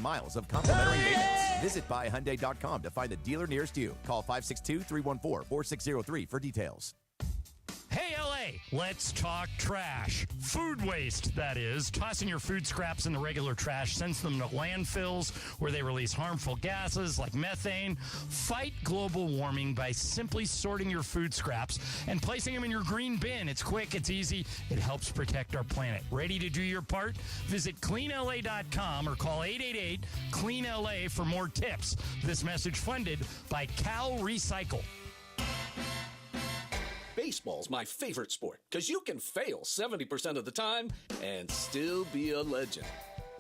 miles of complimentary maintenance. Visit buyhyundai.com to find the dealer nearest you. Call 562-314-4603 for details. Hey, LA, let's talk trash. Food waste, that is. Tossing your food scraps in the regular trash sends them to landfills where they release harmful gases like methane. Fight global warming by simply sorting your food scraps and placing them in your green bin. It's quick, it's easy, it helps protect our planet. Ready to do your part? Visit cleanla.com or call 888-CLEAN-LA for more tips. This message funded by Cal Recycle. Baseball's my favorite sport because you can fail 70% of the time and still be a legend.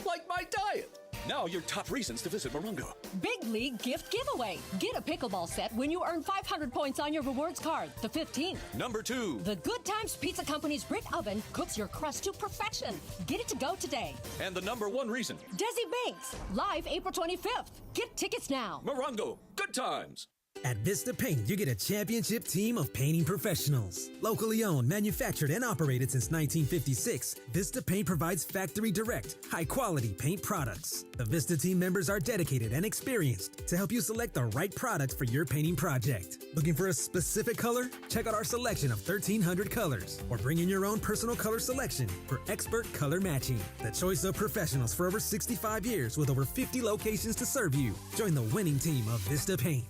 Like my diet. Now your top reasons to visit Morongo. Big League Gift Giveaway. Get a pickleball set when you earn 500 points on your rewards card. The 15th. Number 2. The Good Times Pizza Company's brick oven cooks your crust to perfection. Get it to go today. And the number 1 reason. Desi Banks. Live April 25th. Get tickets now. Morongo. Good times. At Vista Paint, you get a championship team of painting professionals. Locally owned, manufactured, and operated since 1956, Vista Paint provides factory direct, high-quality paint products. The Vista team members are dedicated and experienced to help you select the right product for your painting project. Looking for a specific color? Check out our selection of 1,300 colors, or bring in your own personal color selection for expert color matching. The choice of professionals for over 65 years with over 50 locations to serve you. Join the winning team of Vista Paint.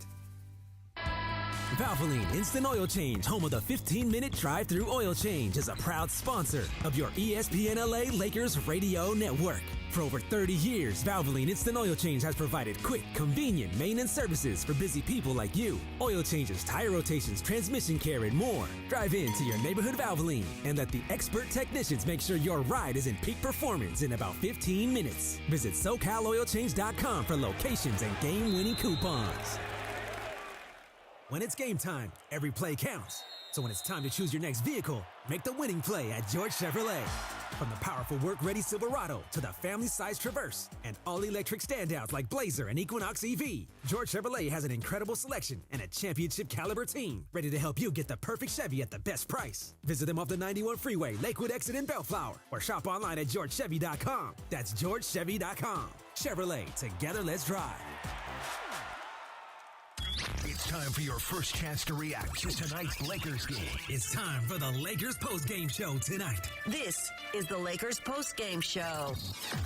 Valvoline Instant Oil Change, home of the 15-minute drive-through oil change, is a proud sponsor of your ESPN LA Lakers radio network. For over 30 years, Valvoline Instant Oil Change has provided quick, convenient maintenance services for busy people like you. Oil changes, tire rotations, transmission care, and more. Drive in to your neighborhood Valvoline and let the expert technicians make sure your ride is in peak performance in about 15 minutes. Visit SoCalOilChange.com for locations and game-winning coupons. When it's game time, every play counts. So when it's time to choose your next vehicle, make the winning play at George Chevrolet. From the powerful work-ready Silverado to the family-sized Traverse and all-electric standouts like Blazer and Equinox EV, George Chevrolet has an incredible selection and a championship-caliber team ready to help you get the perfect Chevy at the best price. Visit them off the 91 Freeway, Lakewood Exit in Bellflower, or shop online at GeorgeChevy.com. That's GeorgeChevy.com. Chevrolet, together let's drive. It's time for your first chance to react to tonight's Lakers game. It's time for the Lakers postgame show tonight. This is the Lakers postgame show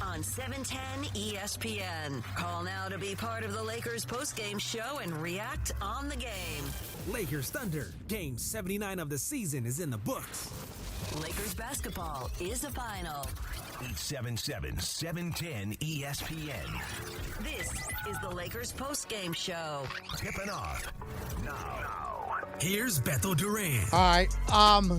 on 710 ESPN. Call now to be part of the Lakers postgame show and react on the game. Lakers Thunder, game 79 of the season is in the books. Lakers basketball is a final. 877-710 ESPN. This is the Lakers postgame show. Tipping off now. Here's Beto Duran. All right.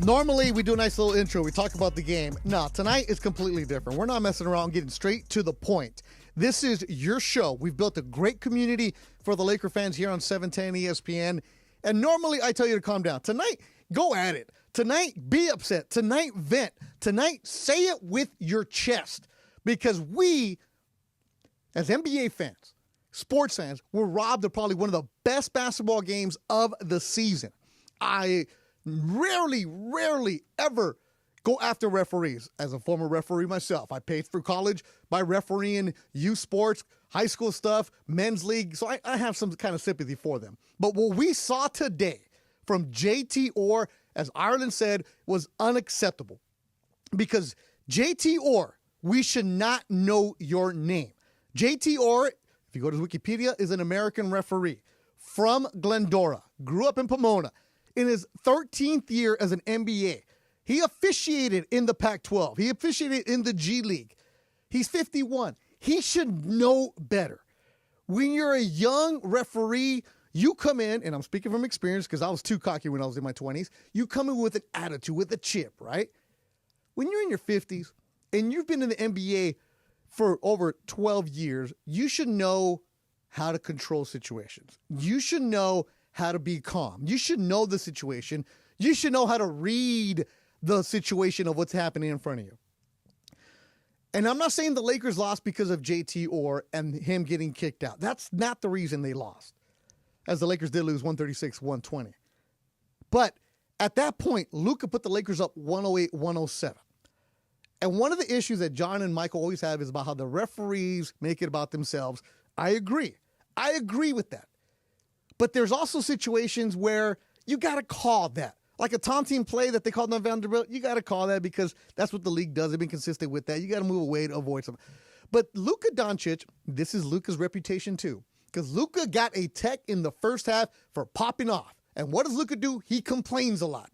Normally we do a nice little intro. We talk about the game. No, tonight is completely different. We're not messing around, getting straight to the point. This is your show. We've built a great community for the Laker fans here on 710 ESPN. And normally I tell you to calm down. Tonight, go at it. Tonight, be upset. Tonight, vent. Tonight, say it with your chest. Because we, as NBA fans, sports fans, were robbed of probably one of the best basketball games of the season. I rarely ever go after referees. As a former referee myself, I paid through college by refereeing youth sports, high school stuff, men's league. So I have some kind of sympathy for them. But what we saw today from JT Orr, as Ireland said, was unacceptable. Because JT Orr, we should not know your name. JT Orr, if you go to Wikipedia, is an American referee from Glendora, grew up in Pomona. In his 13th year as an NBA, he officiated in the Pac-12. He officiated in the G League. He's 51. He should know better. When you're a young referee, you come in, and I'm speaking from experience because I was too cocky when I was in my 20s. You come in with an attitude, with a chip, right? When you're in your 50s and you've been in the NBA for over 12 years, you should know how to control situations. You should know how to be calm. You should know the situation. You should know how to read the situation of what's happening in front of you. And I'm not saying the Lakers lost because of JT Orr and him getting kicked out. That's not the reason they lost, as the Lakers did lose 136-120. But at that point, Luka put the Lakers up 108-107. And one of the issues that John and Michael always have is about how the referees make it about themselves. I agree. I agree with that. But there's also situations where you got to call that. Like a taunting play that they called on Vanderbilt, you got to call that because that's what the league does. They've been consistent with that. You got to move away to avoid something. But Luka Doncic, this is Luka's reputation too, because Luka got a tech in the first half for popping off. And what does Luka do? He complains a lot.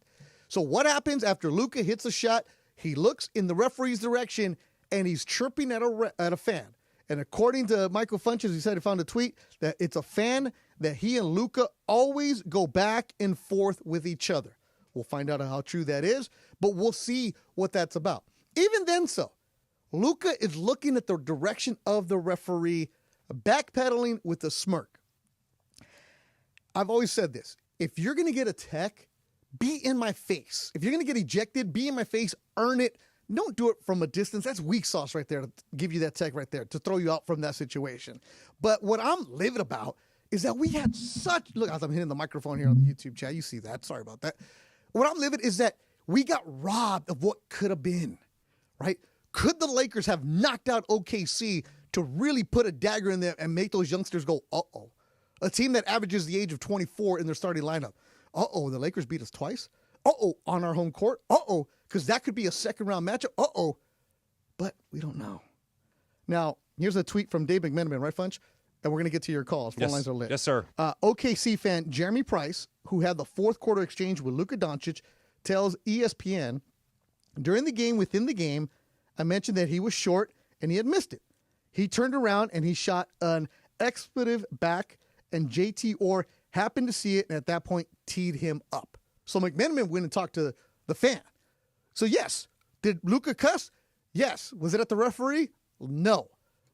So what happens after Luka hits a shot? He looks in the referee's direction and he's chirping at a fan. And according to Michael Funches, he said he found a tweet that it's a fan that he and Luka always go back and forth with each other. We'll find out how true that is, but we'll see what that's about. Even then, Luka is looking at the direction of the referee, backpedaling with a smirk. I've always said this. If you're going to get a tech, be in my face. If you're going to get ejected, be in my face, earn it. Don't do it from a distance. That's weak sauce right there to give you that tech right there, to throw you out from that situation. But what I'm livid about is that we had look, as I'm hitting the microphone here on the YouTube chat, you see that. Sorry about that. What I'm livid is that we got robbed of what could have been, right? Could the Lakers have knocked out OKC to really put a dagger in there and make those youngsters go, uh-oh? A team that averages the age of 24 in their starting lineup. Uh-oh, the Lakers beat us twice? Uh-oh, on our home court? Uh-oh, because that could be a second-round matchup? Uh-oh. But we don't know. Now, here's a tweet from Dave McMenamin, right, Funch? And we're going to get to your calls. Phone lines are lit. Yes, sir. OKC fan Jeremy Price, who had the fourth quarter exchange with Luka Doncic, tells ESPN, during the game, within the game, I mentioned that he was short and he had missed it. He turned around and he shot an expletive back, and JT Orr happened to see it and at that point teed him up. So McMenamin went and talked to the fan. So yes, did Luka cuss? Yes. Was it at the referee? No.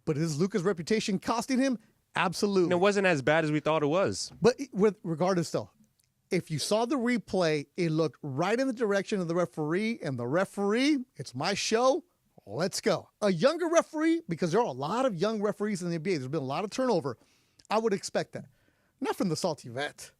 But is Luka's reputation costing him? Absolutely. And it wasn't as bad as we thought it was. But regardless, though, if you saw the replay, it looked right in the direction of the referee, and the referee, it's my show, let's go. A younger referee, because there are a lot of young referees in the NBA, there's been a lot of turnover, I would expect that. Not from the salty vet.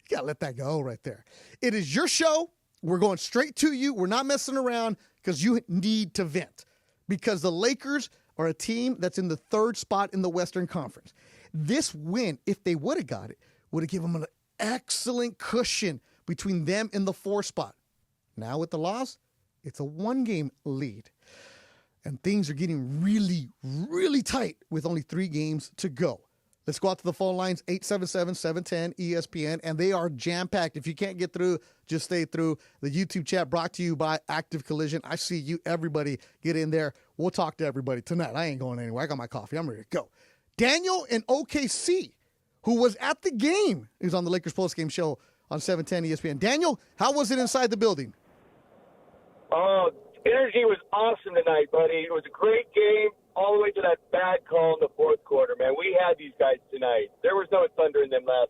You got to let that go right there. It is your show. We're going straight to you. We're not messing around because you need to vent. Because the Lakers are a team that's in the third spot in the Western Conference. This win, if they would have got it, would have given them an excellent cushion between them and the 4 spot. Now with the loss, it's a 1-game lead. And things are getting really, really tight with only 3 games to go. Let's go out to the phone lines, 877-710-ESPN, and they are jam-packed. If you can't get through, just stay through. The YouTube chat brought to you by Active Collision. I see you, everybody, get in there. We'll talk to everybody tonight. I ain't going anywhere. I got my coffee. I'm ready to go. Daniel in OKC, who was at the game, is on the Lakers postgame show on 710 ESPN. Daniel, how was it inside the building? Energy was awesome tonight, buddy. It was a great game. All the way to that bad call in the fourth quarter, man. We had these guys tonight. There was no thunder in them last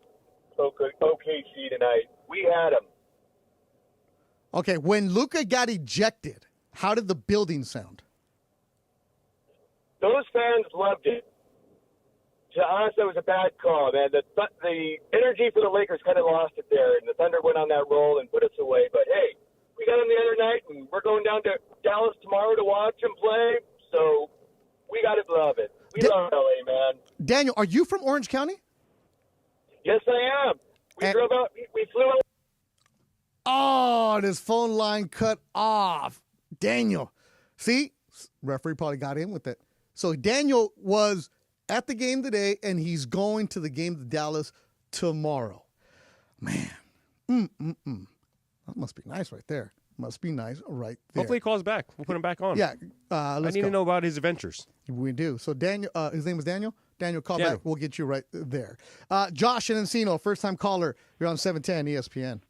OKC tonight. We had them. Okay, when Luka got ejected, how did the building sound? Those fans loved it. To us, that was a bad call, man. The energy for the Lakers kind of lost it there, and the Thunder went on that roll and put us away. But, hey, we got them the other night, and we're going down to Dallas tomorrow to watch them play, so we got to love it. We love L.A., man. Daniel, are you from Orange County? Yes, I am. We flew out. Oh, this phone line cut off. Daniel. See? Referee probably got in with it. So Daniel was at the game today, and he's going to the game to Dallas tomorrow. Man. That must be nice right there. Must be nice right there. Hopefully he calls back. We'll put him back on. Yeah. I need to know about his adventures. We do. So Daniel, his name was Daniel? Daniel, call back. We'll get you right there. Josh in Encino, first-time caller. You're on 710 ESPN.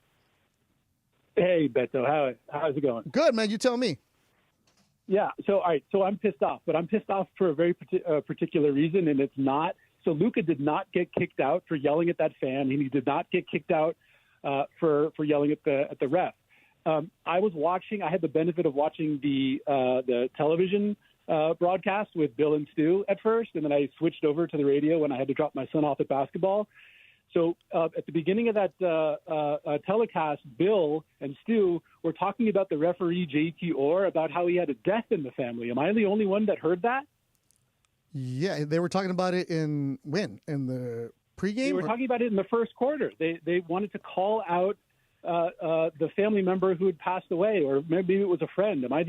Hey, Beto. How's it going? Good, man. You tell me. Yeah. So, all right. So I'm pissed off, but I'm pissed off for a very particular reason, and it's not. So Luka did not get kicked out for yelling at that fan, and he did not get kicked out for yelling at the ref. I was watching. I had the benefit of watching the television broadcast with Bill and Stu at first, and then I switched over to the radio when I had to drop my son off at basketball. So at the beginning of that telecast, Bill and Stu were talking about the referee, J.T. Orr, about how he had a death in the family. Am I the only one that heard that? Yeah, they were talking about it in the pregame? They were talking about it in the first quarter. They wanted to call out the family member who had passed away, or maybe it was a friend. Am I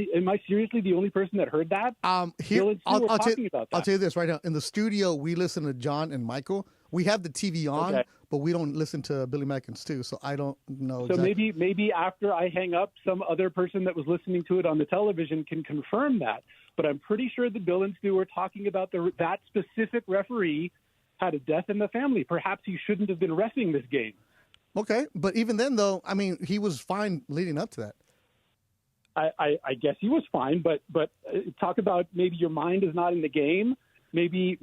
seriously the only person that heard that? I'll tell you this right now. In the studio, we listen to John and Michael. We have the TV on, but we don't listen to Billy Mack and Stu, so I don't know. So maybe after I hang up, some other person that was listening to it on the television can confirm that. But I'm pretty sure that Bill and Stu were talking about that specific referee had a death in the family. Perhaps he shouldn't have been reffing this game. Okay, but even then, though, I mean, he was fine leading up to that. I guess he was fine, but talk about maybe your mind is not in the game. Maybe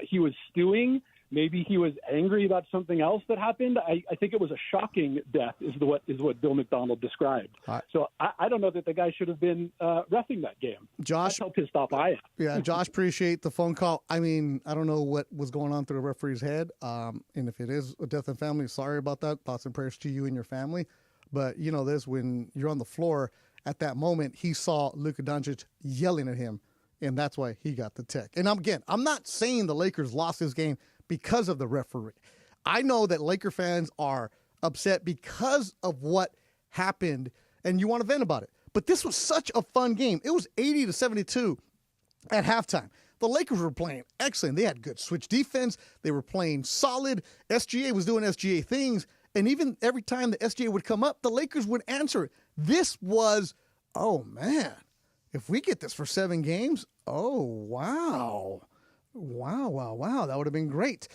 he was stewing. Maybe he was angry about something else that happened. I think it was a shocking death is what Bill McDonald described. So I don't know that the guy should have been reffing that game. Josh, that's how pissed off I am. Yeah, Josh, appreciate the phone call. I mean, I don't know what was going on through the referee's head. And if it is a death in family, sorry about that. Thoughts and prayers to you and your family. But you know this, when you're on the floor at that moment, he saw Luka Doncic yelling at him, and that's why he got the tech. And I'm not saying the Lakers lost this game because of the referee. I know that Laker fans are upset because of what happened, and you want to vent about it. But this was such a fun game. It was 80-72 at halftime. The Lakers were playing excellent. They had good switch defense. They were playing solid. SGA was doing SGA things, and even every time the SGA would come up, the Lakers would answer it. This was, oh, man, if we get this for 7 games, oh, wow. Wow. That would have been great.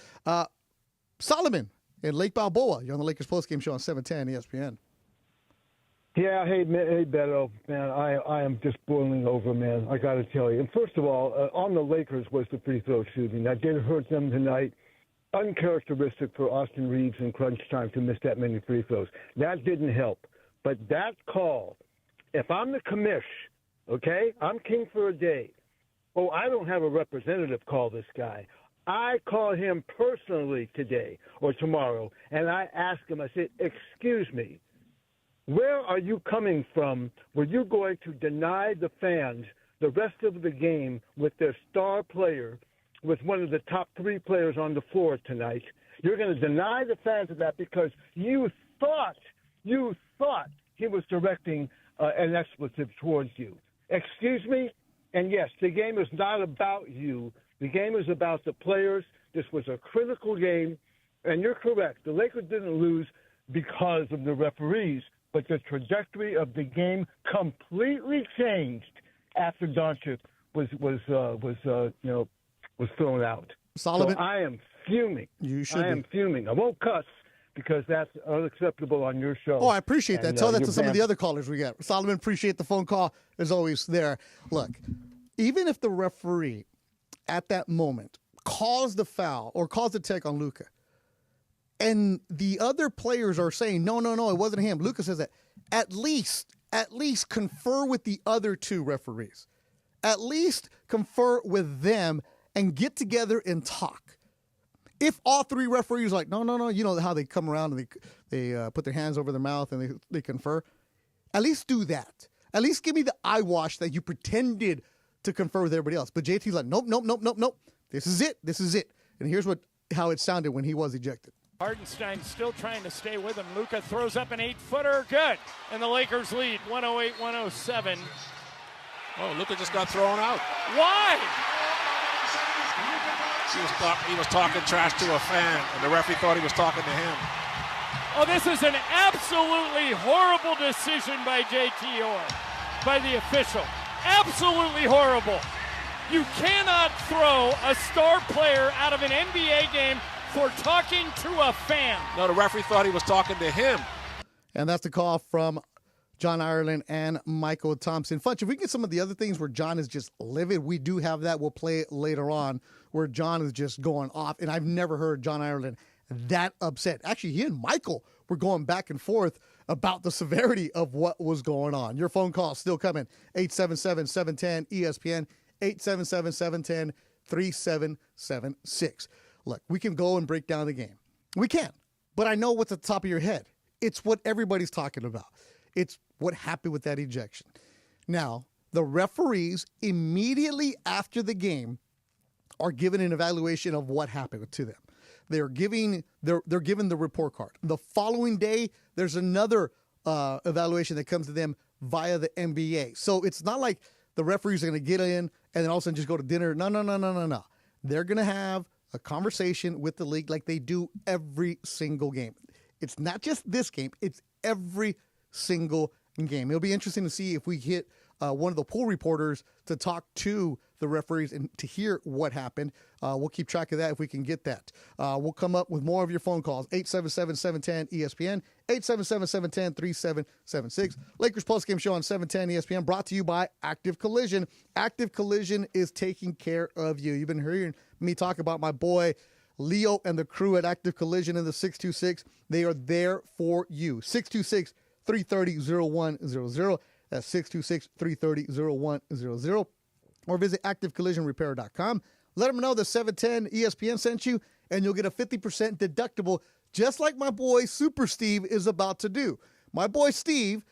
Solomon in Lake Balboa. You're on the Lakers postgame show on 710 ESPN. Yeah, hey, Beto, man, I am just boiling over, man. I got to tell you. And first of all, on the Lakers was the free throw shooting. That did hurt them tonight. Uncharacteristic for Austin Reeves in crunch time to miss that many free throws. That didn't help. But that call, if I'm the commish, okay, I'm king for a day. Oh, I don't have a representative call this guy. I call him personally today or tomorrow, and I ask him, I said, excuse me, where are you coming from? Were you going to deny the fans the rest of the game with their star player, with one of the top 3 players on the floor tonight? You're going to deny the fans of that because you thought he was directing an expletive towards you. Excuse me? And yes, the game is not about you. The game is about the players. This was a critical game, and you're correct. The Lakers didn't lose because of the referees, but the trajectory of the game completely changed after Doncic was thrown out. Solomon, so I am fuming. You should. I am fuming. I won't cuss because that's unacceptable on your show. Oh, I appreciate that. Tell that to some of the other callers we got. Solomon, appreciate the phone call as always there. Look, even if the referee at that moment calls the foul or calls the tech on Luka, and the other players are saying, no, it wasn't him. Luka says that. At least confer with the other 2 referees. At least confer with them and get together and talk. If all 3 referees are like, no, you know how they come around and they put their hands over their mouth and they confer? At least do that. At least give me the eyewash that you pretended to confer with everybody else. But JT's like, nope. This is it. And here's how it sounded when he was ejected. Hardenstein still trying to stay with him. Luka throws up an 8-footer. Good. And the Lakers lead 108-107. Oh, Luka just got thrown out. Why? He was talking trash to a fan, and the referee thought he was talking to him. Oh, this is an absolutely horrible decision by J.T. Orr, by the official. Absolutely horrible. You cannot throw a star player out of an NBA game for talking to a fan. No, the referee thought he was talking to him. And that's the call from John Ireland and Michael Thompson. Funch, if we get some of the other things where John is just livid, we do have that. We'll play it later on where John is just going off. And I've never heard John Ireland that upset. Actually, he and Michael were going back and forth about the severity of what was going on. Your phone call still coming. 877-710-ESPN, 877-710-3776. Look, we can go and break down the game. We can. But I know what's at the top of your head. It's what everybody's talking about. It's what happened with that ejection. Now, the referees immediately after the game are given an evaluation of what happened to them. They're given the report card. The following day, there's another evaluation that comes to them via the NBA. So it's not like the referees are going to get in and then all of a sudden just go to dinner. No. They're going to have a conversation with the league like they do every single game. It's not just this game. It's every single game. It'll be interesting to see if we hit one of the pool reporters to talk to the referees and to hear what happened. We'll keep track of that if we can get that. We'll come up with more of your phone calls. 877-710-ESPN, 877-710-3776. Lakers postgame show on 710 ESPN, brought to you by Active Collision. Active Collision is taking care of you. You've been hearing me talk about my boy Leo and the crew at Active Collision in the 626. They are there for you. 626-330-0100. That's 626-330-0100. Or visit activecollisionrepair.com. Let them know the 710 ESPN sent you, and you'll get a 50% deductible, just like my boy Super Steve is about to do. My boy Steve,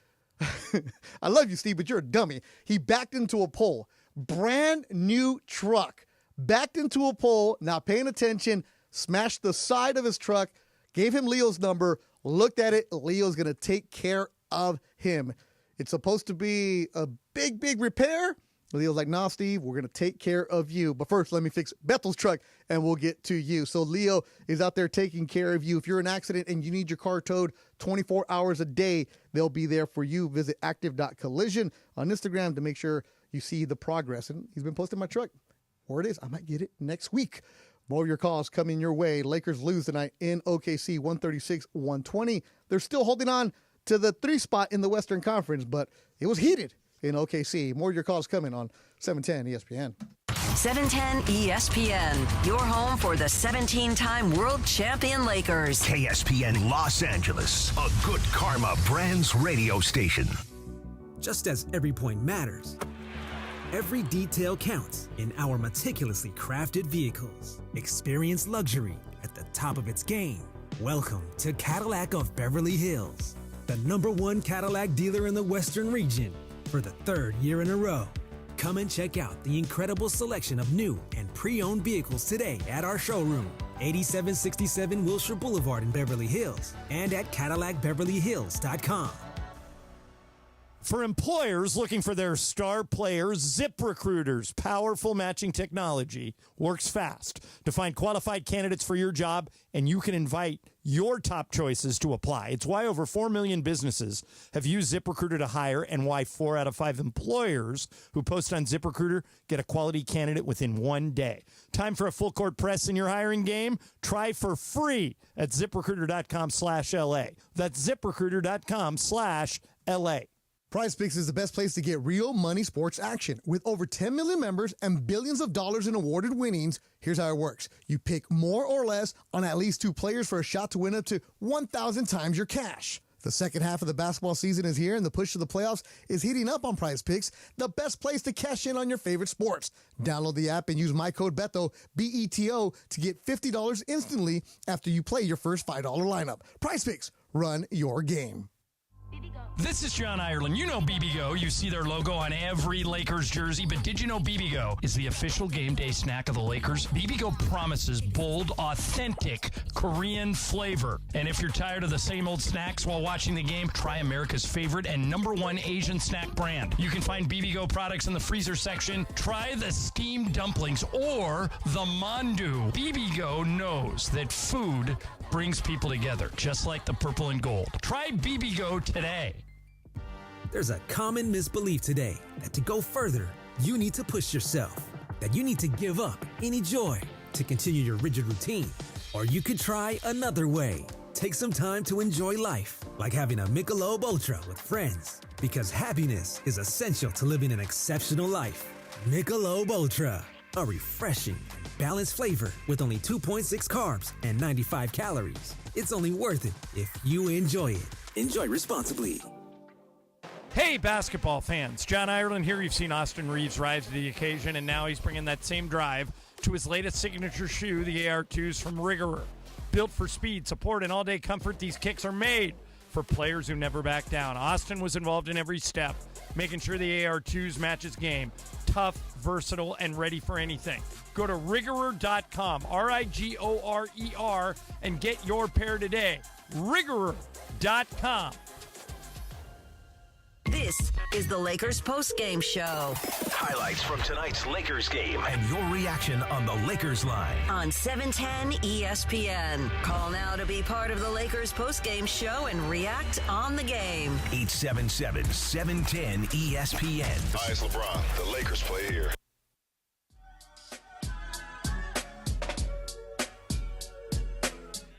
I love you, Steve, but you're a dummy. He backed into a pole. Brand new truck. Backed into a pole, not paying attention, smashed the side of his truck, gave him Leo's number, looked at it. Leo's going to take care of him. It's supposed to be a big, big repair. Leo's like, nah, Steve, we're going to take care of you. But first, let me fix Bethel's truck, and we'll get to you. So Leo is out there taking care of you. If you're in an accident and you need your car towed 24 hours a day, they'll be there for you. Visit active.collision on Instagram to make sure you see the progress. And he's been posting my truck. Where it is, I might get it next week. More of your calls coming your way. Lakers lose tonight in OKC, 136-120. They're still holding on to the 3 spot in the Western Conference, but it was heated in OKC. More of your calls coming on 710 ESPN. 710 ESPN, your home for the 17-time world champion Lakers. KSPN Los Angeles, a Good Karma Brands radio station. Just as every point matters, every detail counts in our meticulously crafted vehicles. Experience luxury at the top of its game. Welcome to Cadillac of Beverly Hills, the #1 Cadillac dealer in the Western region for the 3rd year in a row. Come and check out the incredible selection of new and pre-owned vehicles today at our showroom, 8767 Wilshire Boulevard in Beverly Hills, and at CadillacBeverlyHills.com. For employers looking for their star players, ZipRecruiter's powerful matching technology works fast to find qualified candidates for your job, and you can invite your top choices to apply. It's why over 4 million businesses have used ZipRecruiter to hire, and why 4 out of 5 employers who post on ZipRecruiter get a quality candidate within 1 day. Time for a full court press in your hiring game? Try for free at ZipRecruiter.com/LA. That's ZipRecruiter.com/LA. PrizePicks is the best place to get real money sports action. With over 10 million members and billions of dollars in awarded winnings, here's how it works. You pick more or less on at least 2 players for a shot to win up to 1,000 times your cash. The second half of the basketball season is here, and the push to the playoffs is heating up on PrizePicks, the best place to cash in on your favorite sports. Download the app and use my code BETO, B-E-T-O, to get $50 instantly after you play your first $5 lineup. PrizePicks, run your game. This is John Ireland. You know BBGO. You see their logo on every Lakers jersey, but did you know BBGO is the official game day snack of the Lakers? BBGO promises bold, authentic Korean flavor. And if you're tired of the same old snacks while watching the game, try America's favorite and #1 Asian snack brand. You can find BBGO products in the freezer section. Try the steamed dumplings or the mandu. BBGO knows that food brings people together, just like the purple and gold. Try BBGO today. There's a common misbelief today that to go further, you need to push yourself, that you need to give up any joy to continue your rigid routine. Or you could try another way. Take some time to enjoy life, like having a Michelob Ultra with friends, because happiness is essential to living an exceptional life. Michelob Ultra, a refreshing and balanced flavor with only 2.6 carbs and 95 calories. It's only worth it if you enjoy it. Enjoy responsibly. Hey, basketball fans. John Ireland here. You've seen Austin Reeves rise to the occasion, and now he's bringing that same drive to his latest signature shoe, the AR2s from Rigorer. Built for speed, support, and all-day comfort, these kicks are made for players who never back down. Austin was involved in every step, making sure the AR2s match his game. Tough, versatile, and ready for anything. Go to Rigorer.com, Rigorer, and get your pair today. Rigorer.com. This is the Lakers postgame show. Highlights from tonight's Lakers game and your reaction on the Lakers line. On 710 ESPN. Call now to be part of the Lakers postgame show and react on the game. 877-710 ESPN. Hi, it's LeBron. The Lakers play here.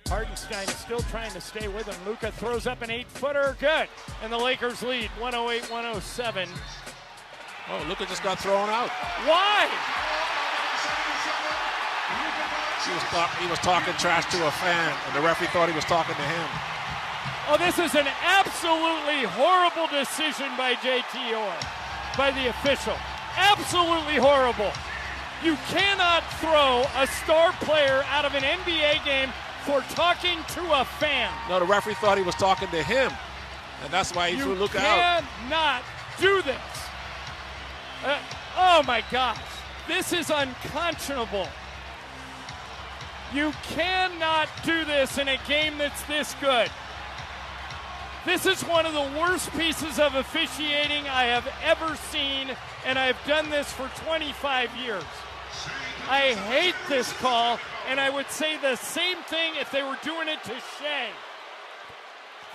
Hardenstein is still trying to stay with him. Luka throws up an 8-footer. Good. And the Lakers lead 108-107. Oh, Luka just got thrown out. Why? He was talking trash to a fan, and the referee thought he was talking to him. Oh, this is an absolutely horrible decision by JT Orr, by the official. Absolutely horrible. You cannot throw a star player out of an NBA game for talking to a fan. No, the referee thought he was talking to him, and that's why he threw Luka out. You cannot do this. Oh, my gosh. This is unconscionable. You cannot do this in a game that's this good. This is one of the worst pieces of officiating I have ever seen, and I've done this for 25 years. I hate this call, and I would say the same thing if they were doing it to Shea.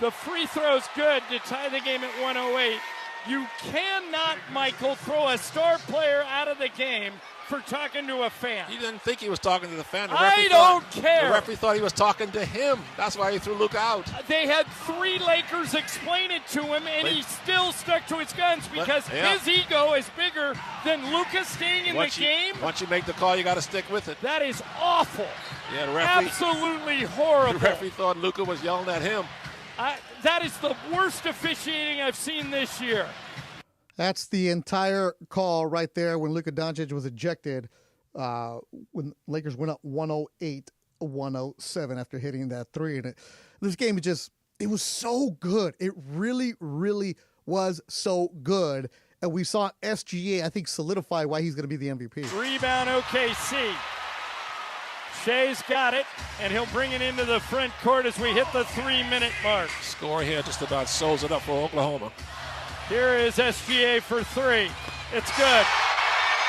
The free throw's good to tie the game at 108. You cannot, Michael, throw a star player out of the game for talking to a fan. He didn't think he was talking to the fan. I don't care. The referee thought he was talking to him. That's why he threw Luka out. They had 3 Lakers explain it to him, and he still stuck to his guns because his ego is bigger than Luka staying in the game. Once you make the call, you got to stick with it. That is awful. Yeah, the referee. Absolutely horrible. The referee thought Luka was yelling at him. That is the worst officiating I've seen this year. That's the entire call right there when Luka Doncic was ejected when Lakers went up 108-107 after hitting that three. And this game it was so good. It really, really was so good. And we saw SGA, I think, solidify why he's going to be the MVP. Rebound OKC. Shea's got it, and he'll bring it into the front court as we hit the 3-minute mark. Score here just about sews it up for Oklahoma. Here is SGA for 3. It's good.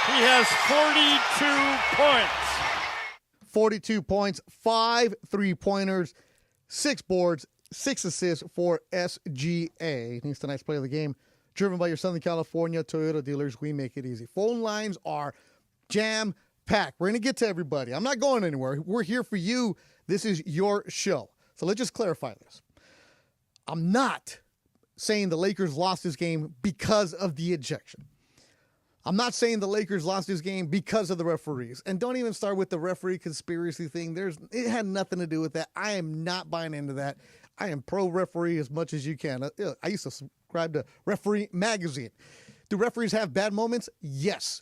He has 42 points. 42 points, 5 3-pointers, 6 boards, 6 assists for SGA. He's tonight's player of the game. Driven by your Southern California Toyota dealers, we make it easy. Phone lines are jam-packed. We're going to get to everybody. I'm not going anywhere. We're here for you. This is your show. So let's just clarify this. I'm not saying the Lakers lost this game because of the ejection. I'm not saying the Lakers lost this game because of the referees. And don't even start with the referee conspiracy thing. It had nothing to do with that. I am not buying into that. I am pro-referee as much as you can. I used to subscribe to Referee Magazine. Do referees have bad moments? Yes.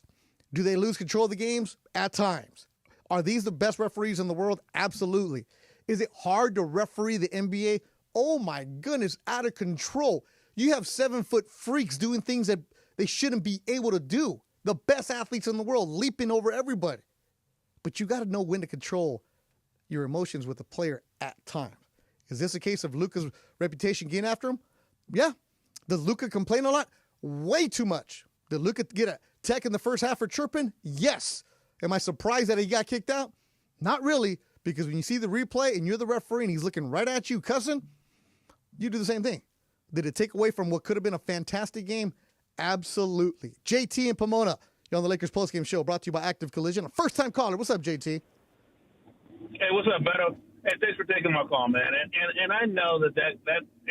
Do they lose control of the games? At times. Are these the best referees in the world? Absolutely. Is it hard to referee the NBA? Oh my goodness, out of control. You have 7-foot freaks doing things that they shouldn't be able to do. The best athletes in the world leaping over everybody. But you got to know when to control your emotions with the player at times. Is this a case of Luka's reputation getting after him? Yeah. Does Luka complain a lot? Way too much. Did Luka get a tech in the first half for chirping? Yes. Am I surprised that he got kicked out? Not really, because when you see the replay and you're the referee and he's looking right at you cussing, you do the same thing. Did it take away from what could have been a fantastic game? Absolutely. JT and Pomona, you're on the Lakers postgame show, brought to you by Active Collision. A first-time caller. What's up, JT? Hey, what's up, Beto? Hey, thanks for taking my call, man. And I know that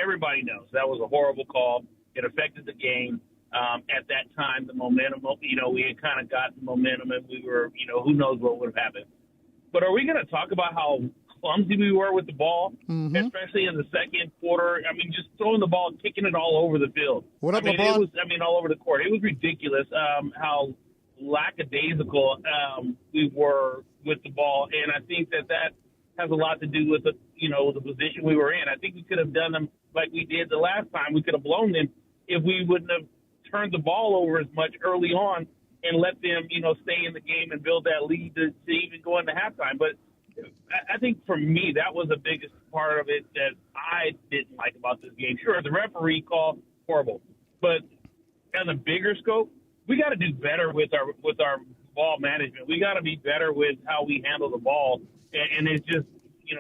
everybody knows that was a horrible call. It affected the game. At that time, the momentum, we had kind of got the momentum, and we were, who knows what would have happened. But are we going to talk about how clumsy we were with the ball, especially in the second quarter? I mean, just throwing the ball, kicking it all over the field. What up, LeBron? All over the court. It was ridiculous how lackadaisical we were with the ball. And I think that has a lot to do with the position we were in. I think we could have done them like we did the last time. We could have blown them if we wouldn't have turned the ball over as much early on and let them, stay in the game and build that lead to even go into halftime. But I think for me, that was the biggest part of it that I didn't like about this game. Sure, the referee call, horrible. But on a bigger scope, we got to do better with our ball management. We got to be better with how we handle the ball. And it just,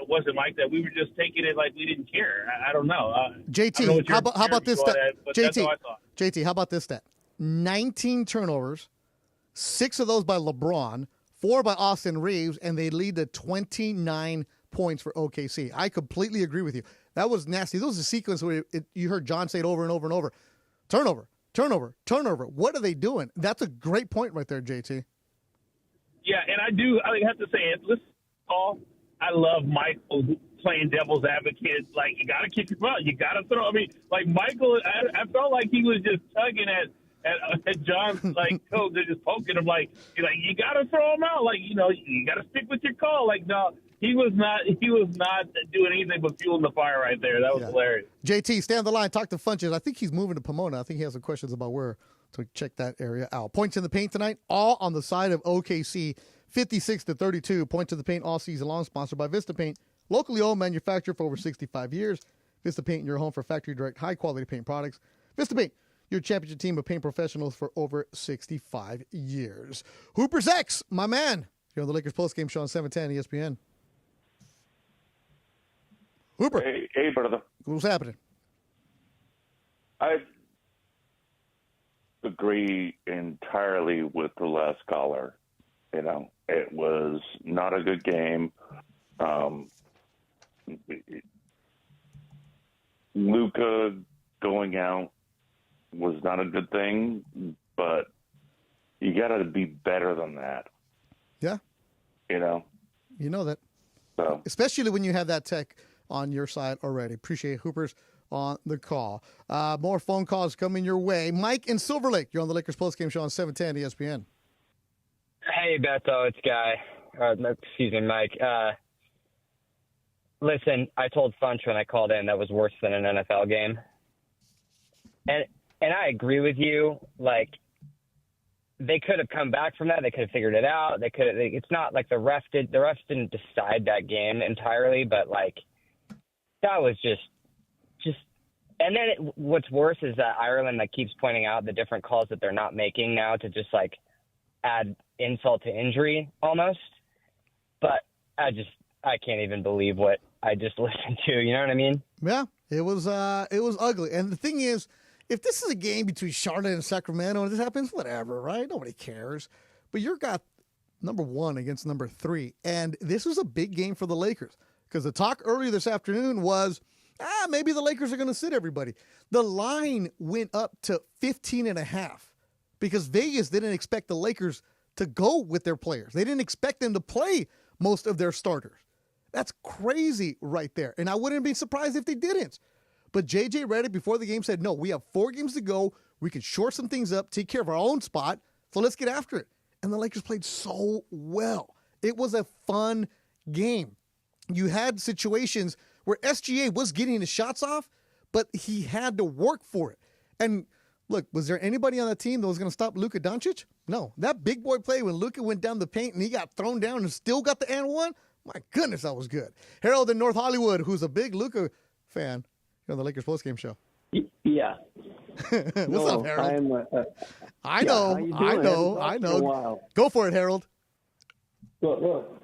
wasn't like that. We were just taking it like we didn't care. I don't know. JT, how about this stat? JT, how about this stat? 19 turnovers, 6 of those by LeBron, 4 by Austin Reeves, and they lead to 29 points for OKC. I completely agree with you. That was nasty. There was a sequence where you heard John say it over and over and over. Turnover. What are they doing? That's a great point right there, JT. Yeah, and I have to say, listen, Paul, I love Michael playing devil's advocate. Like, you got to kick him out. You got to throw. I mean, like, Michael, I felt like he was just tugging at John's, like, coat. They're just poking him, like, you got to throw him out. Like, you got to stick with your call. Like, no, he was not doing anything but fueling the fire right there. That was hilarious. JT, stay on the line. Talk to Funches. I think he's moving to Pomona. I think he has some questions about where to check that area out. Points in the paint tonight, all on the side of OKC. 56-32. Points in the paint all season long. Sponsored by Vista Paint. Locally owned, manufactured for over 65 years. Vista Paint, your home for factory direct, high-quality paint products. Vista Paint, your championship team of paint professionals for over 65 years. Hooper's X, my man. You're on the Lakers postgame show on 710 ESPN. Hooper. Hey, brother. What's happening? I agree entirely with the last caller. It was not a good game. Luka going out was not a good thing, but you got to be better than that. Yeah. You know that. So. Especially when you have that tech on your side already. Appreciate Hooper's on the call. More phone calls coming your way. Mike in Silver Lake. You're on the Lakers postgame show on 710 ESPN. Hey, Beto, it's Guy. Mike. Listen, I told Funch when I called in that was worse than an NFL game. And I agree with you. Like, they could have come back from that. They could have figured it out. It's not like the refs didn't decide that game entirely, but, like, that was just and then what's worse is that Ireland, like, keeps pointing out the different calls that they're not making now to just, like, add insult to injury almost. But I can't even believe what I just listened to. You know what I mean? Yeah, it was ugly. And the thing is, if this is a game between Charlotte and Sacramento and this happens, whatever, right? Nobody cares. But you're got number 1 against number 3. And this was a big game for the Lakers because the talk earlier this afternoon was, maybe the Lakers are going to sit everybody. The line went up to 15.5 because Vegas didn't expect the Lakers to go with their players. They didn't expect them to play most of their starters. That's crazy right there. And I wouldn't be surprised if they didn't. But J.J. Redick before the game said, no, we have 4 games to go. We can short some things up, take care of our own spot. So let's get after it. And the Lakers played so well. It was a fun game. You had situations where SGA was getting his shots off, but he had to work for it. And look, was there anybody on the team that was going to stop Luka Doncic? No. That big boy play when Luka went down the paint and he got thrown down and still got the and one, my goodness, that was good. Harold in North Hollywood, who's a big Luka fan, on the Lakers postgame show. Yeah. What's up, Harold? I know. Go for it, Harold. Look,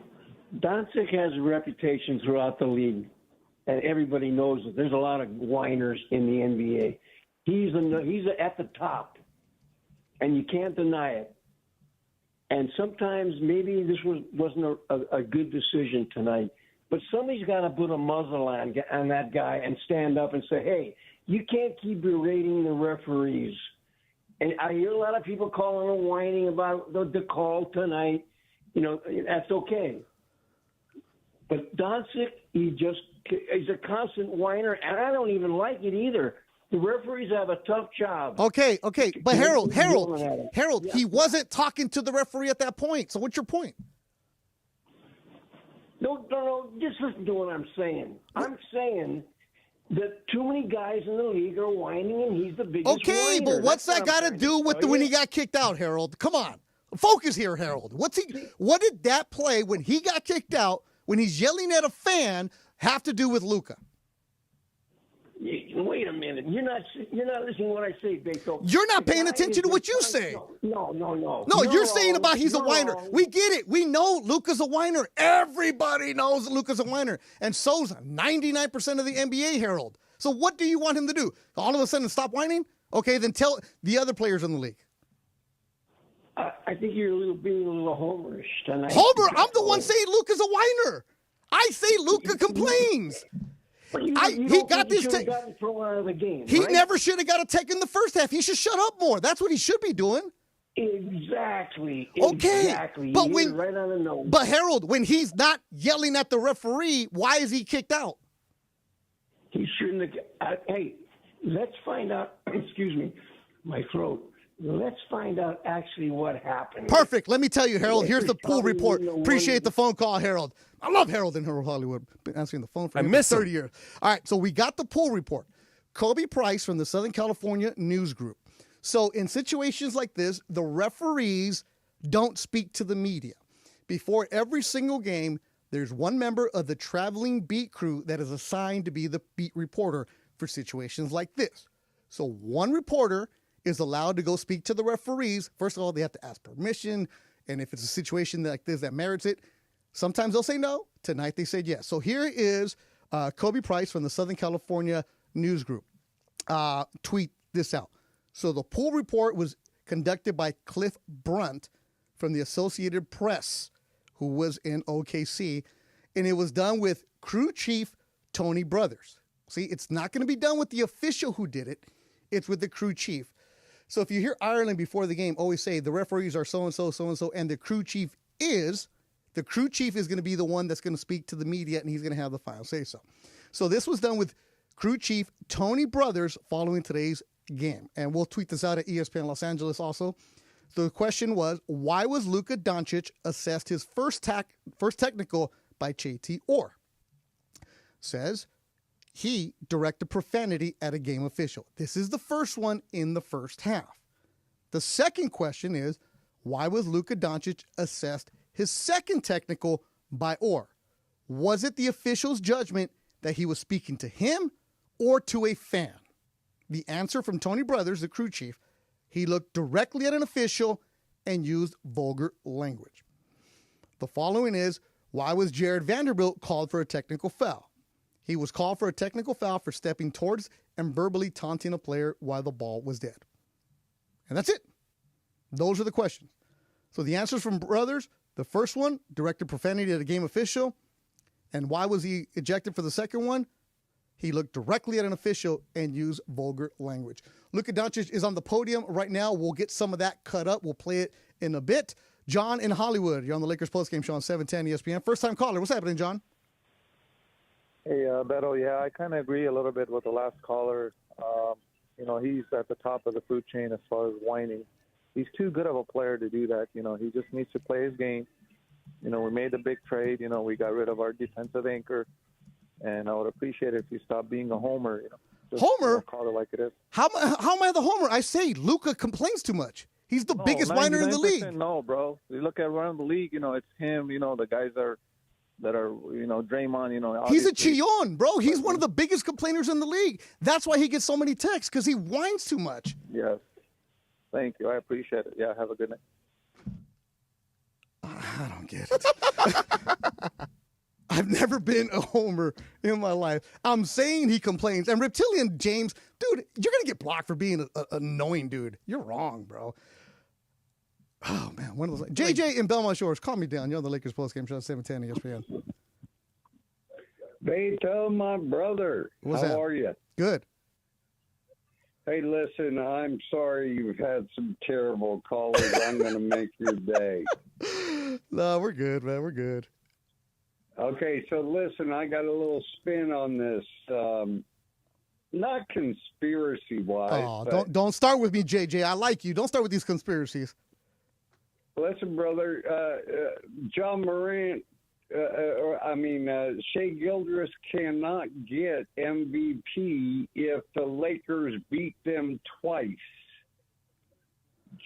Doncic has a reputation throughout the league, and everybody knows it. There's a lot of whiners in the NBA. He's at the top, and you can't deny it. And sometimes maybe this wasn't a good decision tonight, but somebody's got to put a muzzle on that guy and stand up and say, hey, you can't keep berating the referees. And I hear a lot of people calling and whining about the call tonight. That's okay. But Doncic, he's a constant whiner, and I don't even like it either. The referees have a tough job. Okay. But Harold, Yeah. He wasn't talking to the referee at that point. So what's your point? No. Just listen to what I'm saying. I'm saying that too many guys in the league are whining, and he's the biggest Okay, whiner. but what's That's that what got I'm to trying do with tell when you. he got kicked out, Harold? Come on. Focus here, Harold. What did that play when he got kicked out, when he's yelling at a fan, have to do with Luka? Wait a minute. You're not listening to what I say, Beto. You're not The paying guy attention is to what you in- say. No. No, you're saying wrong. about he's a You're whiner. wrong. We get it. We know Luka's a whiner. Everybody knows that Luka's a whiner. And so's 99% of the NBA, Harold. So what do you want him to do? All of a sudden stop whining? Okay, then tell the other players in the league. I think you're being a little homerish tonight. Homer, I'm the one saying Luka's a whiner. I say Luka complains. He got this. Gotten thrown out of the game. He right? never should have got a tech in the first half. He should shut up more. That's what he should be doing. Exactly. Okay, Exactly. but You hit it right on the nose. But Harold, when he's not yelling at the referee, why is he kicked out? He shouldn't have. Hey, let's find out. Excuse me, my throat. Let's find out actually what happened. Perfect. Let me tell you, Harold. Here's the pool report. Appreciate the phone call, Harold. I love Harold in Hollywood. Been answering the phone for 30 years. All right, so we got the pool report. Kobe Price from the Southern California News Group. So in situations like this, the referees don't speak to the media. Before every single game, there's one member of the traveling beat crew that is assigned to be the beat reporter for situations like this. So one reporter is allowed to go speak to the referees. First of all, they have to ask permission. And if it's a situation like this that merits it, sometimes they'll say no. Tonight they said yes. So here is Kobe Price from the Southern California News Group. Tweet this out. So the pool report was conducted by Cliff Brunt from the Associated Press, who was in OKC. And it was done with crew chief Tony Brothers. See, it's not going to be done with the official who did it. It's with the crew chief. So if you hear Ireland before the game always say the referees are so-and-so, so-and-so, and the crew chief is going to be the one that's going to speak to the media, and he's going to have the final say-so. So this was done with crew chief Tony Brothers following today's game. And we'll tweet this out at ESPN Los Angeles also. So the question was, why was Luka Doncic assessed his first technical by JT Orr? Says, he directed profanity at a game official. This is the first one in the first half. The second question is, why was Luka Doncic assessed his second technical by Orr? Was it the official's judgment that he was speaking to him or to a fan? The answer from Tony Brothers, the crew chief, he looked directly at an official and used vulgar language. The following is, why was Jared Vanderbilt called for a technical foul? He was called for a technical foul for stepping towards and verbally taunting a player while the ball was dead. And that's it. Those are the questions. So the answers from Brothers, the first one, directed profanity at a game official. And why was he ejected for the second one? He looked directly at an official and used vulgar language. Luka Doncic is on the podium right now. We'll get some of that cut up. We'll play it in a bit. John in Hollywood, you're on the Lakers postgame show on 710 ESPN. First-time caller. What's happening, John? Hey, Beto, yeah, I kind of agree a little bit with the last caller. He's at the top of the food chain as far as whining. He's too good of a player to do that. He just needs to play his game. We made a big trade. We got rid of our defensive anchor. And I would appreciate it if you stop being a homer. Homer? Call it like it is. How am I the homer? I say Luka complains too much. He's the biggest whiner in the league. No, bro. You look at around the league, it's him, the guys that are Draymond, He's a chillon, bro. He's one of the biggest complainers in the league. That's why he gets so many texts, because he whines too much. Yes. Thank you. I appreciate it. Yeah, have a good night. I don't get it. I've never been a homer in my life. I'm saying he complains. And Reptilian James, dude, you're going to get blocked for being an annoying dude. You're wrong, bro. Oh, man. One of those. JJ in Belmont Shores, calm me down. You're on the Lakers postgame show, 710 ESPN. Beto, my brother. How are you? Good. Hey, listen, I'm sorry you've had some terrible callers. I'm going to make your day. No, we're good, man. We're good. Okay, so listen, I got a little spin on this. Not conspiracy-wise. Oh, don't start with me, JJ. I like you. Don't start with these conspiracies. Listen, brother, John Morant Shea Gilgeous cannot get MVP if the Lakers beat them twice.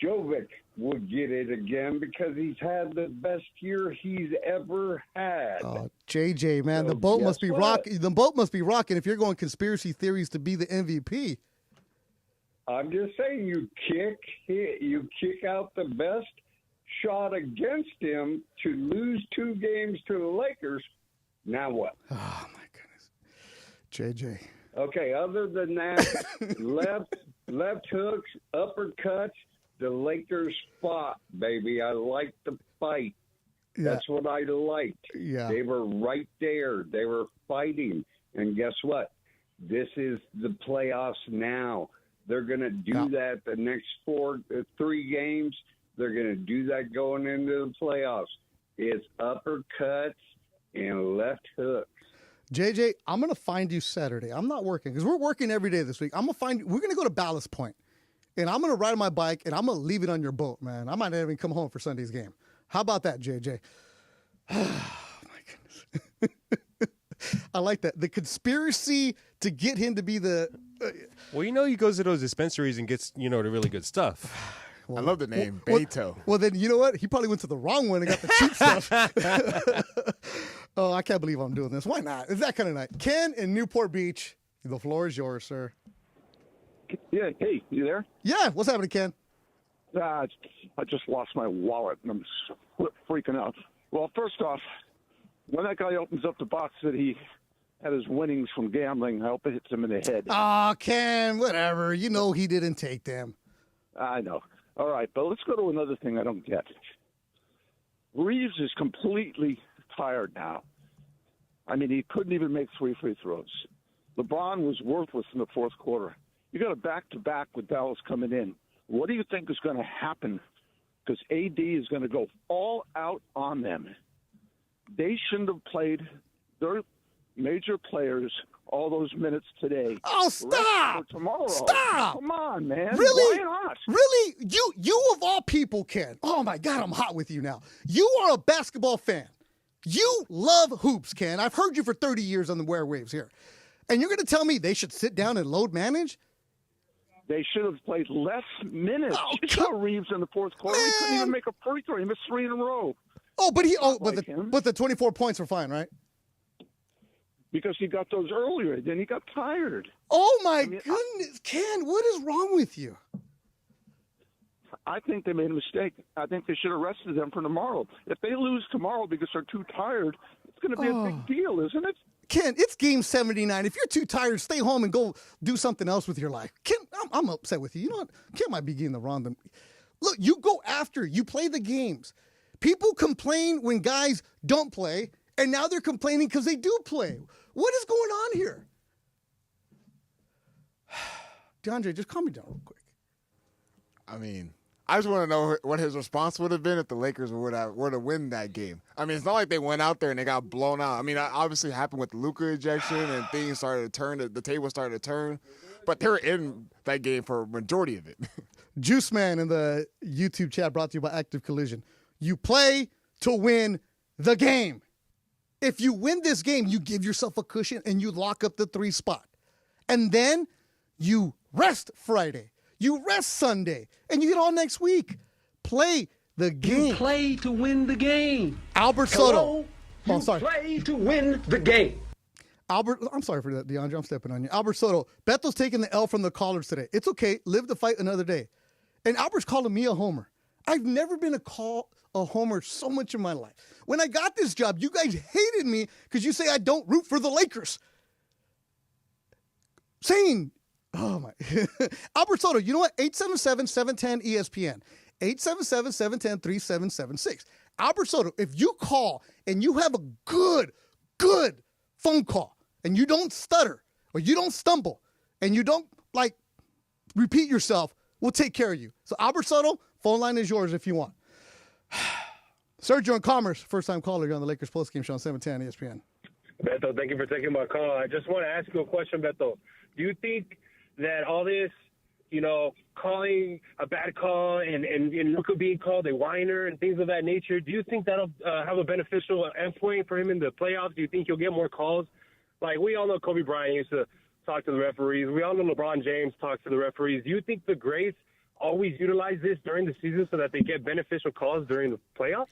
Jovic will get it again because he's had the best year he's ever had. Oh, JJ, man, So the boat guess must be what? rocking. The boat must be rocking if you're going conspiracy theories to be the MVP. I'm just saying, you kick out the best shot against him to lose 2 games to the Lakers. Now what? Oh my goodness, JJ. Okay, other than that, left hooks, uppercuts, the Lakers fought, baby. I liked the fight. Yeah. That's what I liked. Yeah. They were right there. They were fighting. And guess what? This is the playoffs now. They're going to do that the next 3 games. They're going to do that going into the playoffs. It's uppercuts and left hooks. JJ, I'm going to find you Saturday. I'm not working because we're working every day this week. I'm going to find you. We're going to go to Ballast Point, and I'm going to ride my bike, and I'm going to leave it on your boat, man. I might not even come home for Sunday's game. How about that, JJ? Oh, my goodness. I like that. The conspiracy to get him to be the... Well, he goes to those dispensaries and gets, the really good stuff. I love the name, Beto. Well, then, you know what? He probably went to the wrong one and got the cheap stuff. Oh, I can't believe I'm doing this. Why not? It's that kind of night. Ken in Newport Beach, the floor is yours, sir. Yeah, hey, you there? Yeah, what's happening, Ken? I just lost my wallet, and I'm freaking out. Well, first off, when that guy opens up the box that he had his winnings from gambling, I hope it hits him in the head. Oh, Ken, whatever. You know he didn't take them. I know. All right, but let's go to another thing I don't get. Reeves is completely tired now. I mean, he couldn't even make 3 free throws. LeBron was worthless in the fourth quarter. You got a back-to-back with Dallas coming in. What do you think is going to happen? Because AD is going to go all out on them. They shouldn't have played their major players all those minutes today. Oh, stop! For tomorrow. Stop! Come on, man. Really? Why not? Really? You of all people, Ken. Oh, my God, I'm hot with you now. You are a basketball fan. You love hoops, Ken. I've heard you for 30 years on the airwaves here. And you're going to tell me they should sit down and load manage? They should have played less minutes. You saw Reeves in the fourth quarter. He couldn't even make a free throw. He missed 3 in a row. Oh, but the 24 points were fine, right? Because he got those earlier. Then he got tired. Oh, my goodness. Ken, what is wrong with you? I think they made a mistake. I think they should have rested them for tomorrow. If they lose tomorrow because they're too tired, it's going to be a big deal, isn't it? Ken, it's game 79. If you're too tired, stay home and go do something else with your life. Ken, I'm upset with you. You know what? Ken might be getting the wrong. Look, you go after. You play the games. People complain when guys don't play, and now they're complaining because they do play. What is going on here? DeAndre, just calm me down real quick. I mean, I just want to know what his response would have been if the Lakers were to win that game. I mean, it's not like they went out there and they got blown out. I mean, it obviously happened with the Luka ejection and things started to turn. The table started to turn. But they were in that game for a majority of it. Juice Man in the YouTube chat brought to you by Active Collision. You play to win the game. If you win this game, you give yourself a cushion and you lock up the 3 spot. And then you rest Friday. You rest Sunday. And you get all next week. Play the game. You play to win the game. Albert Soto. Hello? You play to win the game. Albert, I'm sorry for that, DeAndre. I'm stepping on you. Albert Soto. Bethel's taking the L from the callers today. It's okay. Live the fight another day. And Albert's calling me a homer. I've never been a homer so much in my life. When I got this job, you guys hated me because you say I don't root for the Lakers. Saying, oh my. Albert Soto, you know what? 877-710-ESPN. 877-710-3776. Albert Soto, if you call and you have a good phone call and you don't stutter or you don't stumble and you don't repeat yourself, we'll take care of you. So Albert Soto, phone line is yours if you want. Sergio in Commerce, first-time caller. You're on the Lakers postgame show on 710 ESPN. Beto, thank you for taking my call. I just want to ask you a question, Beto. Do you think that all this calling a bad call and Luka being called a whiner and things of that nature, do you think that'll have a beneficial endpoint for him in the playoffs? Do you think he'll get more calls? Like, we all know Kobe Bryant used to talk to the referees. We all know LeBron James talks to the referees. Do you think the greats always utilize this during the season so that they get beneficial calls during the playoffs?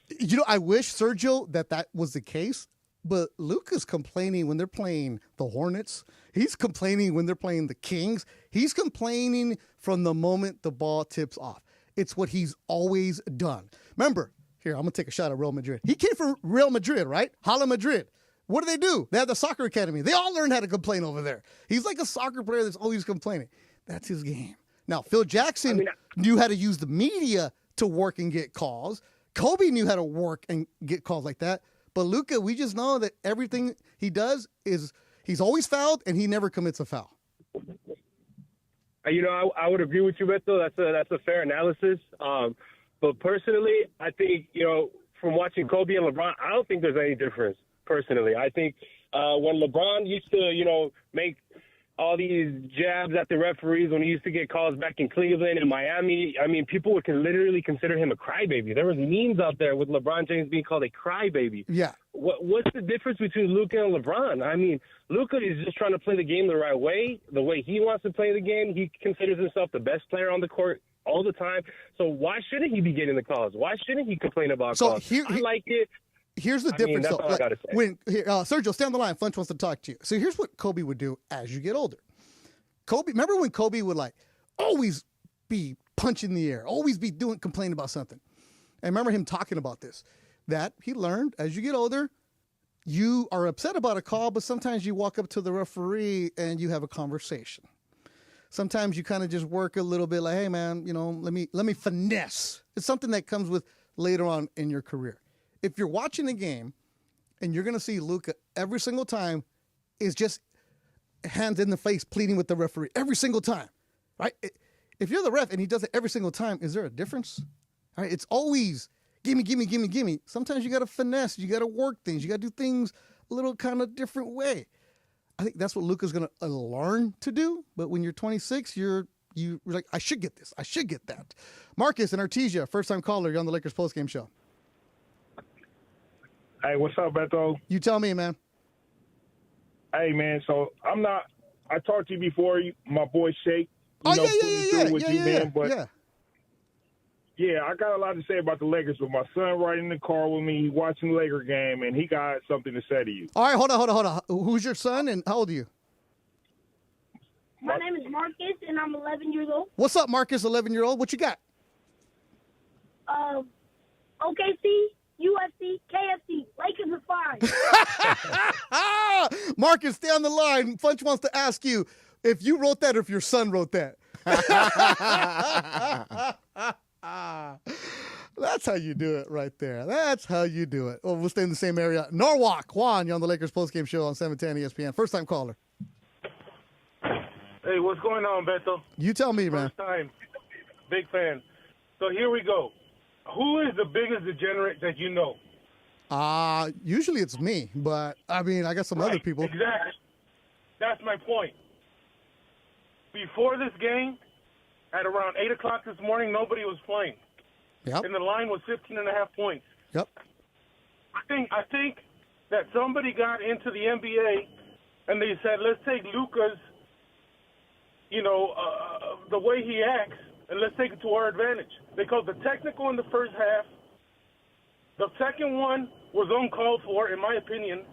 I wish, Sergio, that was the case. But Luka's complaining when they're playing the Hornets. He's complaining when they're playing the Kings. He's complaining from the moment the ball tips off. It's what he's always done. Remember, here, I'm going to take a shot at Real Madrid. He came from Real Madrid, right? Hala Madrid. What do? They have the soccer academy. They all learned how to complain over there. He's like a soccer player that's always complaining. That's his game. Now, Phil Jackson knew how to use the media to work and get calls. Kobe knew how to work and get calls like that. But Luka, we just know that everything he does is he's always fouled and he never commits a foul. I would agree with you, Beto. That's a fair analysis. But personally, I think, from watching Kobe and LeBron, I don't think there's any difference, personally. I think when LeBron used to, make all these jabs at the referees when he used to get calls back in Cleveland and Miami, people would literally consider him a crybaby. There was memes out there with LeBron James being called a crybaby. Yeah. What's the difference between Luka and LeBron? Luka is just trying to play the game the right way, the way he wants to play the game. He considers himself the best player on the court all the time. So why shouldn't he be getting the calls? Why shouldn't he complain about calls? I like it. Here's the difference, that's all I gotta say. Sergio, stay on the line. Funch wants to talk to you. So here's what Kobe would do as you get older. Remember when Kobe would always be punching the air, always be complaining about something. I remember him talking about this, that he learned as you get older, you are upset about a call, but sometimes you walk up to the referee and you have a conversation. Sometimes you kind of just work a little bit like, hey man, let me finesse. It's something that comes with later on in your career. If you're watching a game and you're going to see Luka every single time is just hands in the face pleading with the referee every single time, right? If you're the ref and he does it every single time, is there a difference? All right, it's always gimme. Sometimes you got to finesse, you got to work things, you got to do things a little kind of different way. I think that's what Luka's going to learn to do. But when you're 26, you're like, I should get this, I should get that. Marcus and Artesia, first-time caller, you're on the Lakers postgame show. Hey, what's up, Beto? You tell me, man. Hey, man, so I talked to you before, my boy Shake. Yeah. Yeah, I got a lot to say about the Lakers, but my son right in the car with me, watching the Laker game, and he got something to say to you. All right, hold on. Who's your son, and how old are you? My name is Marcus, and I'm 11 years old. What's up, Marcus, 11-year-old? What you got? OKC, UFC, KFC, Lakers are fine. Marcus, stay on the line. Funch wants to ask you if you wrote that or if your son wrote that. That's how you do it right there. That's how you do it. Oh, we'll stay in the same area. Norwalk, Juan, you're on the Lakers postgame show on 710 ESPN. First-time caller. Hey, what's going on, Beto? You tell me, man. First time. Big fan. So here we go. Who is the biggest degenerate that you know? Usually it's me, but, I got some other people. Exactly. That's my point. Before this game, at around 8 o'clock this morning, nobody was playing. Yep. And the line was 15.5 points. Yep. I think that somebody got into the NBA and they said, let's take Luka's, the way he acts, and let's take it to our advantage. They called the technical in the first half. The second one was uncalled for, in my opinion.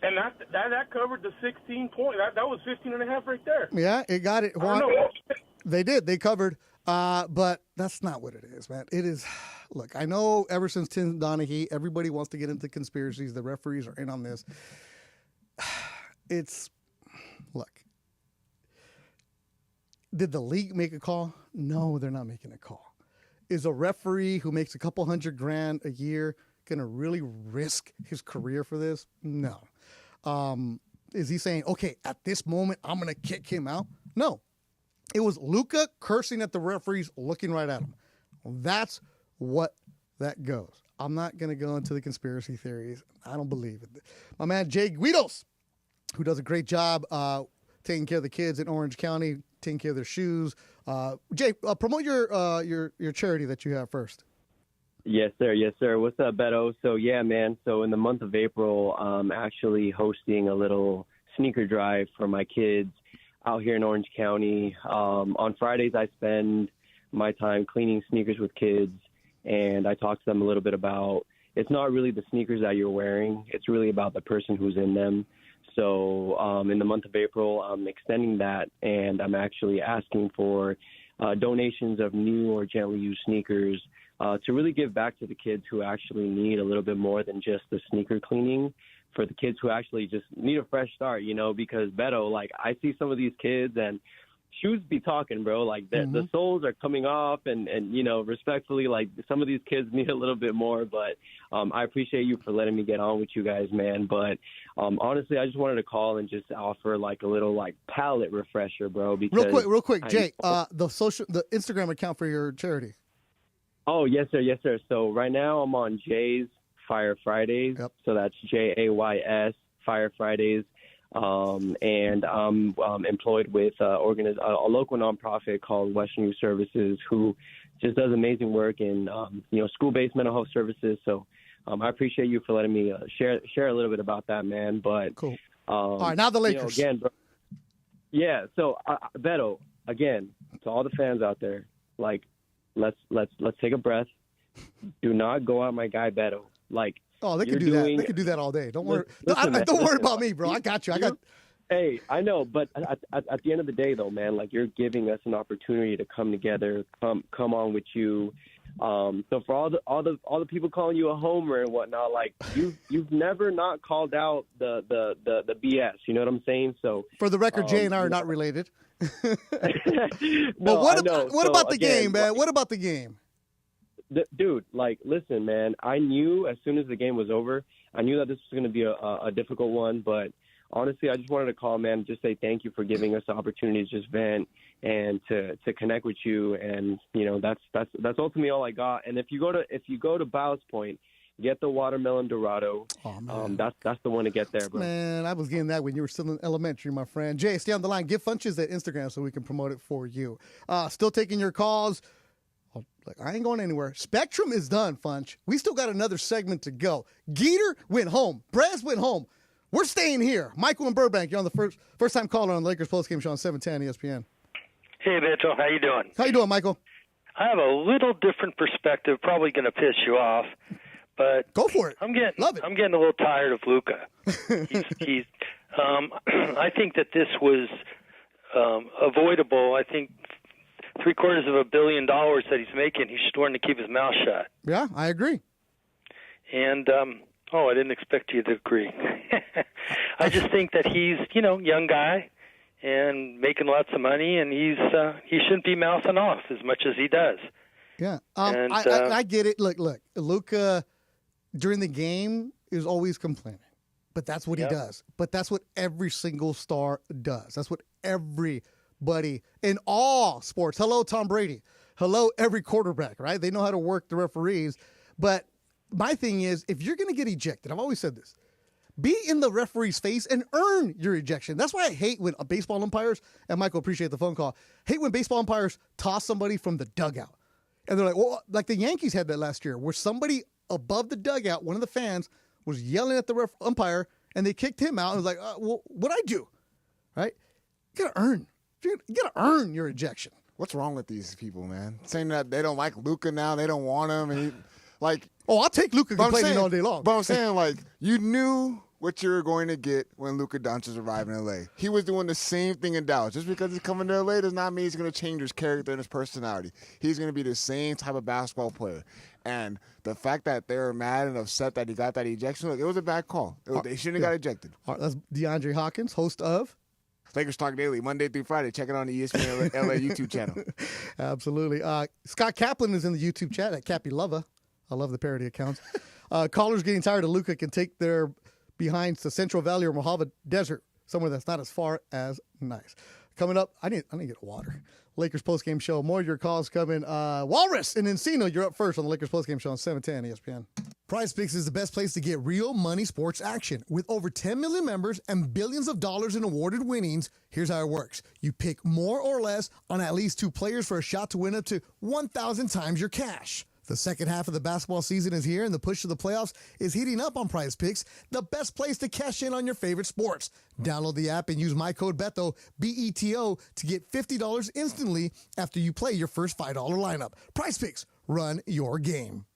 And that covered the 16 point. That was 15.5 right there. Yeah, it got it. They did. They covered. But that's not what it is, man. It is. Look, I know ever since Tim Donaghy, everybody wants to get into conspiracies. The referees are in on this. Look. Did the league make a call? No, they're not making a call. Is a referee who makes a couple $100,000 a year going to really risk his career for this? No. Is he saying, okay, at this moment, I'm going to kick him out? No. It was Luka cursing at the referees, looking right at him. That's what that goes. I'm not going to go into the conspiracy theories. I don't believe it. My man, Jay Guidos, who does a great job taking care of the kids in Orange County, taking care of their shoes. Jay, promote your charity that you have first. Yes, sir. Yes, sir. What's up, Beto? So, yeah, man. So in the month of April, I'm actually hosting a little sneaker drive for my kids out here in Orange County. On Fridays, I spend my time cleaning sneakers with kids, and I talk to them a little bit about it's not really the sneakers that you're wearing. It's really about the person who's in them. So in the month of April, I'm extending that, and I'm actually asking for donations of new or gently used sneakers to really give back to the kids who actually need a little bit more than just the sneaker cleaning, for the kids who actually just need a fresh start, because Beto, like, I see some of these kids and shoes be talking, bro. Like, the soles are coming off and respectfully, like, some of these kids need a little bit more. But I appreciate you for letting me get on with you guys, man. But honestly, I just wanted to call and just offer, like, a little, like, palate refresher, bro. Because Real quick, Jay, the Instagram account for your charity. Oh, yes, sir. Yes, sir. So right now I'm on Jay's Fire Fridays. Yep. So that's JAYS Fire Fridays. And I'm employed with a local nonprofit called Western Youth Services, who just does amazing work in school-based mental health services. So I appreciate you for letting me share a little bit about that, man. But cool. All right, now the Lakers again, bro. Yeah. So Beto, again, to all the fans out there, like, let's take a breath. Do not go out my guy Beto. Like, oh, they can do that. They can do that all day. Don't worry. Don't worry about me, bro. I got you. Hey, I know, but at the end of the day, though, man, like, you're giving us an opportunity to come together, come on with you. So for all the people calling you a homer and whatnot, like, you've never not called out the BS. You know what I'm saying? So for the record, Jay and I are not related. But what about the game, man? What about the game? Dude, like, listen, man, I knew as soon as the game was over, I knew that this was going to be a difficult one. But honestly, I just wanted to call, man, just say thank you for giving us the opportunity to just vent and to connect with you. And, that's ultimately all I got. And if you go to Ballast Point, get the watermelon Dorado. Oh, man. That's the one to get there, bro. Man, I was getting that when you were still in elementary, my friend. Jay, stay on the line. Give Funches that Instagram so we can promote it for you. Still taking your calls. Like, I ain't going anywhere. Spectrum is done, Funch. We still got another segment to go. Geeter went home. Braz went home. We're staying here. Michael and Burbank, you're on the first-time caller on the Lakers postgame show on 710 ESPN. Hey, Mitchell. How you doing? How you doing, Michael? I have a little different perspective, probably going to piss you off, but go for it. I'm getting a little tired of Luka. he's I think that this was avoidable. I think $750 million that he's making, he's starting to keep his mouth shut. Yeah, I agree. And I didn't expect you to agree. I just think that he's, young guy and making lots of money, and he shouldn't be mouthing off as much as he does. Yeah, I get it. Look, Luka during the game is always complaining, but that's what he does. But that's what every single star does. That's what everybody in all sports. Hello, Tom Brady. Hello, every quarterback, right? They know how to work the referees. But my thing is, if you're going to get ejected, I've always said this, be in the referee's face and earn your ejection. That's why I hate when baseball umpires, and Michael, appreciate the phone call, hate when baseball umpires toss somebody from the dugout. And they're like, well, like the Yankees had that last year, where somebody above the dugout, one of the fans, was yelling at the umpire, and they kicked him out and was like, well, what'd I do? Right? You got to earn. You got to earn your ejection. What's wrong with these people, man? Saying that they don't like Luka now, they don't want him, and I'll take Luka complaining all day long. But I'm saying, like, you knew what you were going to get when Luka Doncic arrived in L.A. He was doing the same thing in Dallas. Just because he's coming to L.A. does not mean he's going to change his character and his personality. He's going to be the same type of basketball player. And the fact that they were mad and upset that he got that ejection, look, it was a bad call. They shouldn't have got ejected. All right, that's DeAndre Hawkins, host of Lakers Talk Daily, Monday through Friday. Check it on the ESPN LA YouTube channel. Absolutely. Scott Kaplan is in the YouTube chat at Cappy Lova. I love the parody accounts. Callers getting tired of Luka can take their behinds to Central Valley or Mojave Desert, somewhere that's not as far as nice. Coming up, I need to get water. Lakers postgame show. More of your calls coming. Walrus and Encino, you're up first on the Lakers postgame show on 710 ESPN. PrizePicks is the best place to get real money sports action. With over 10 million members and billions of dollars in awarded winnings, here's how it works. You pick more or less on at least 2 players for a shot to win up to 1,000 times your cash. The second half of the basketball season is here, and the push to the playoffs is heating up on PrizePicks, the best place to cash in on your favorite sports. Download the app and use my code BETO, B-E-T-O, to get $50 instantly after you play your first $5 lineup. PrizePicks, run your game.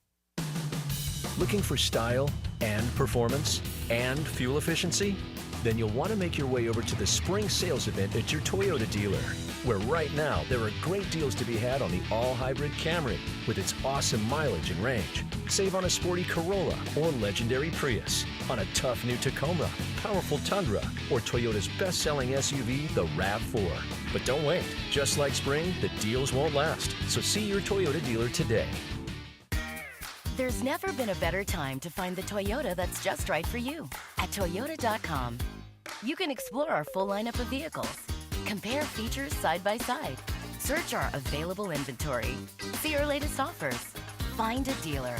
Looking for style and performance and fuel efficiency? Then you'll want to make your way over to the spring sales event at your Toyota dealer, where right now there are great deals to be had on the all-hybrid Camry with its awesome mileage and range. Save on a sporty Corolla or legendary Prius, on a tough new Tacoma, powerful Tundra, or Toyota's best-selling SUV, the RAV4. But don't wait. Just like spring, the deals won't last. So see your Toyota dealer today. There's never been a better time to find the Toyota that's just right for you. At Toyota.com, you can explore our full lineup of vehicles, compare features side by side, search our available inventory, see our latest offers, find a dealer.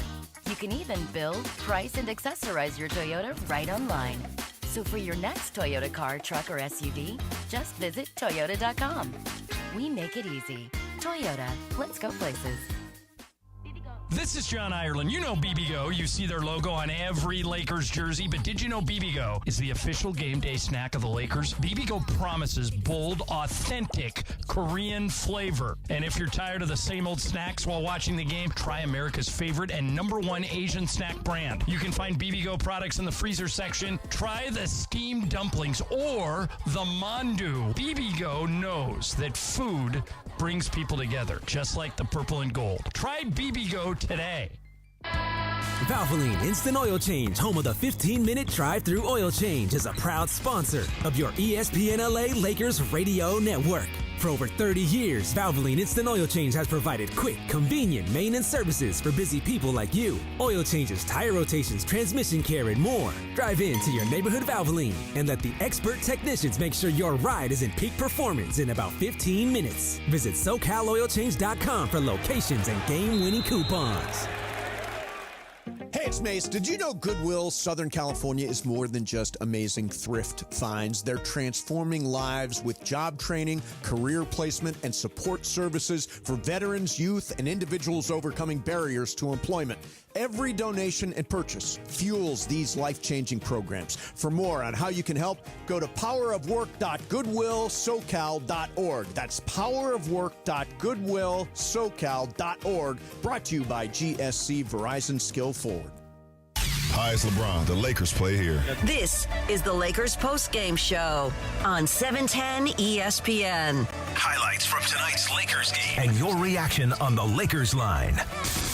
You can even build, price, and accessorize your Toyota right online. So for your next Toyota car, truck, or SUV, just visit Toyota.com. We make it easy. Toyota, let's go places. This is John Ireland. You know BBGO. You see their logo on every Lakers jersey, but did you know BBGO is the official game day snack of the Lakers? BBGO promises bold, authentic Korean flavor. And if you're tired of the same old snacks while watching the game, try America's favorite and #1 Asian snack brand. You can find BBGO products in the freezer section. Try the steamed dumplings or the mandu. BBGO knows that food brings people together, just like the purple and gold. Try BBGO today. Valvoline Instant Oil Change, home of the 15-minute drive-through oil change, is a proud sponsor of your ESPN LA Lakers radio network. For over 30 years, Valvoline Instant Oil Change has provided quick, convenient maintenance services for busy people like you. Oil changes, tire rotations, transmission care, and more. Drive in to your neighborhood Valvoline and let the expert technicians make sure your ride is in peak performance in about 15 minutes. Visit SoCalOilChange.com for locations and game-winning coupons. Hey, it's Mace. Did you know Goodwill Southern California is more than just amazing thrift finds? They're transforming lives with job training, career placement, and support services for veterans, youth, and individuals overcoming barriers to employment. Every donation and purchase fuels these life-changing programs. For more on how you can help, go to powerofwork.goodwillsocal.org. That's powerofwork.goodwillsocal.org. Brought to you by GSC Verizon Skill Forward. Hi, it's LeBron. The Lakers play here. This is the Lakers postgame show on 710 ESPN. Highlights from tonight's Lakers game and your reaction on the Lakers line.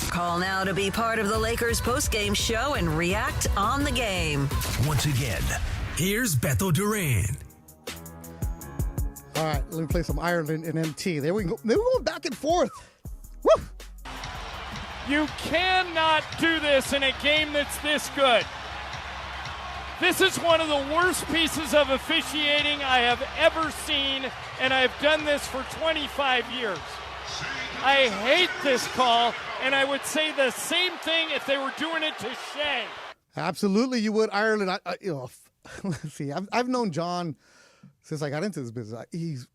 Call now to be part of the Lakers postgame show and react on the game. Once again, here's Beto Duran. All right, let me play some Ireland and MT. There we go. They were going back and forth. Woo! You cannot do this in a game that's this good. This is one of the worst pieces of officiating I have ever seen, and I've done this for 25 years. I hate this call, and I would say the same thing if they were doing it to Shea. Absolutely, you would, Ireland. Let's see. I've known John since I got into this business. He's,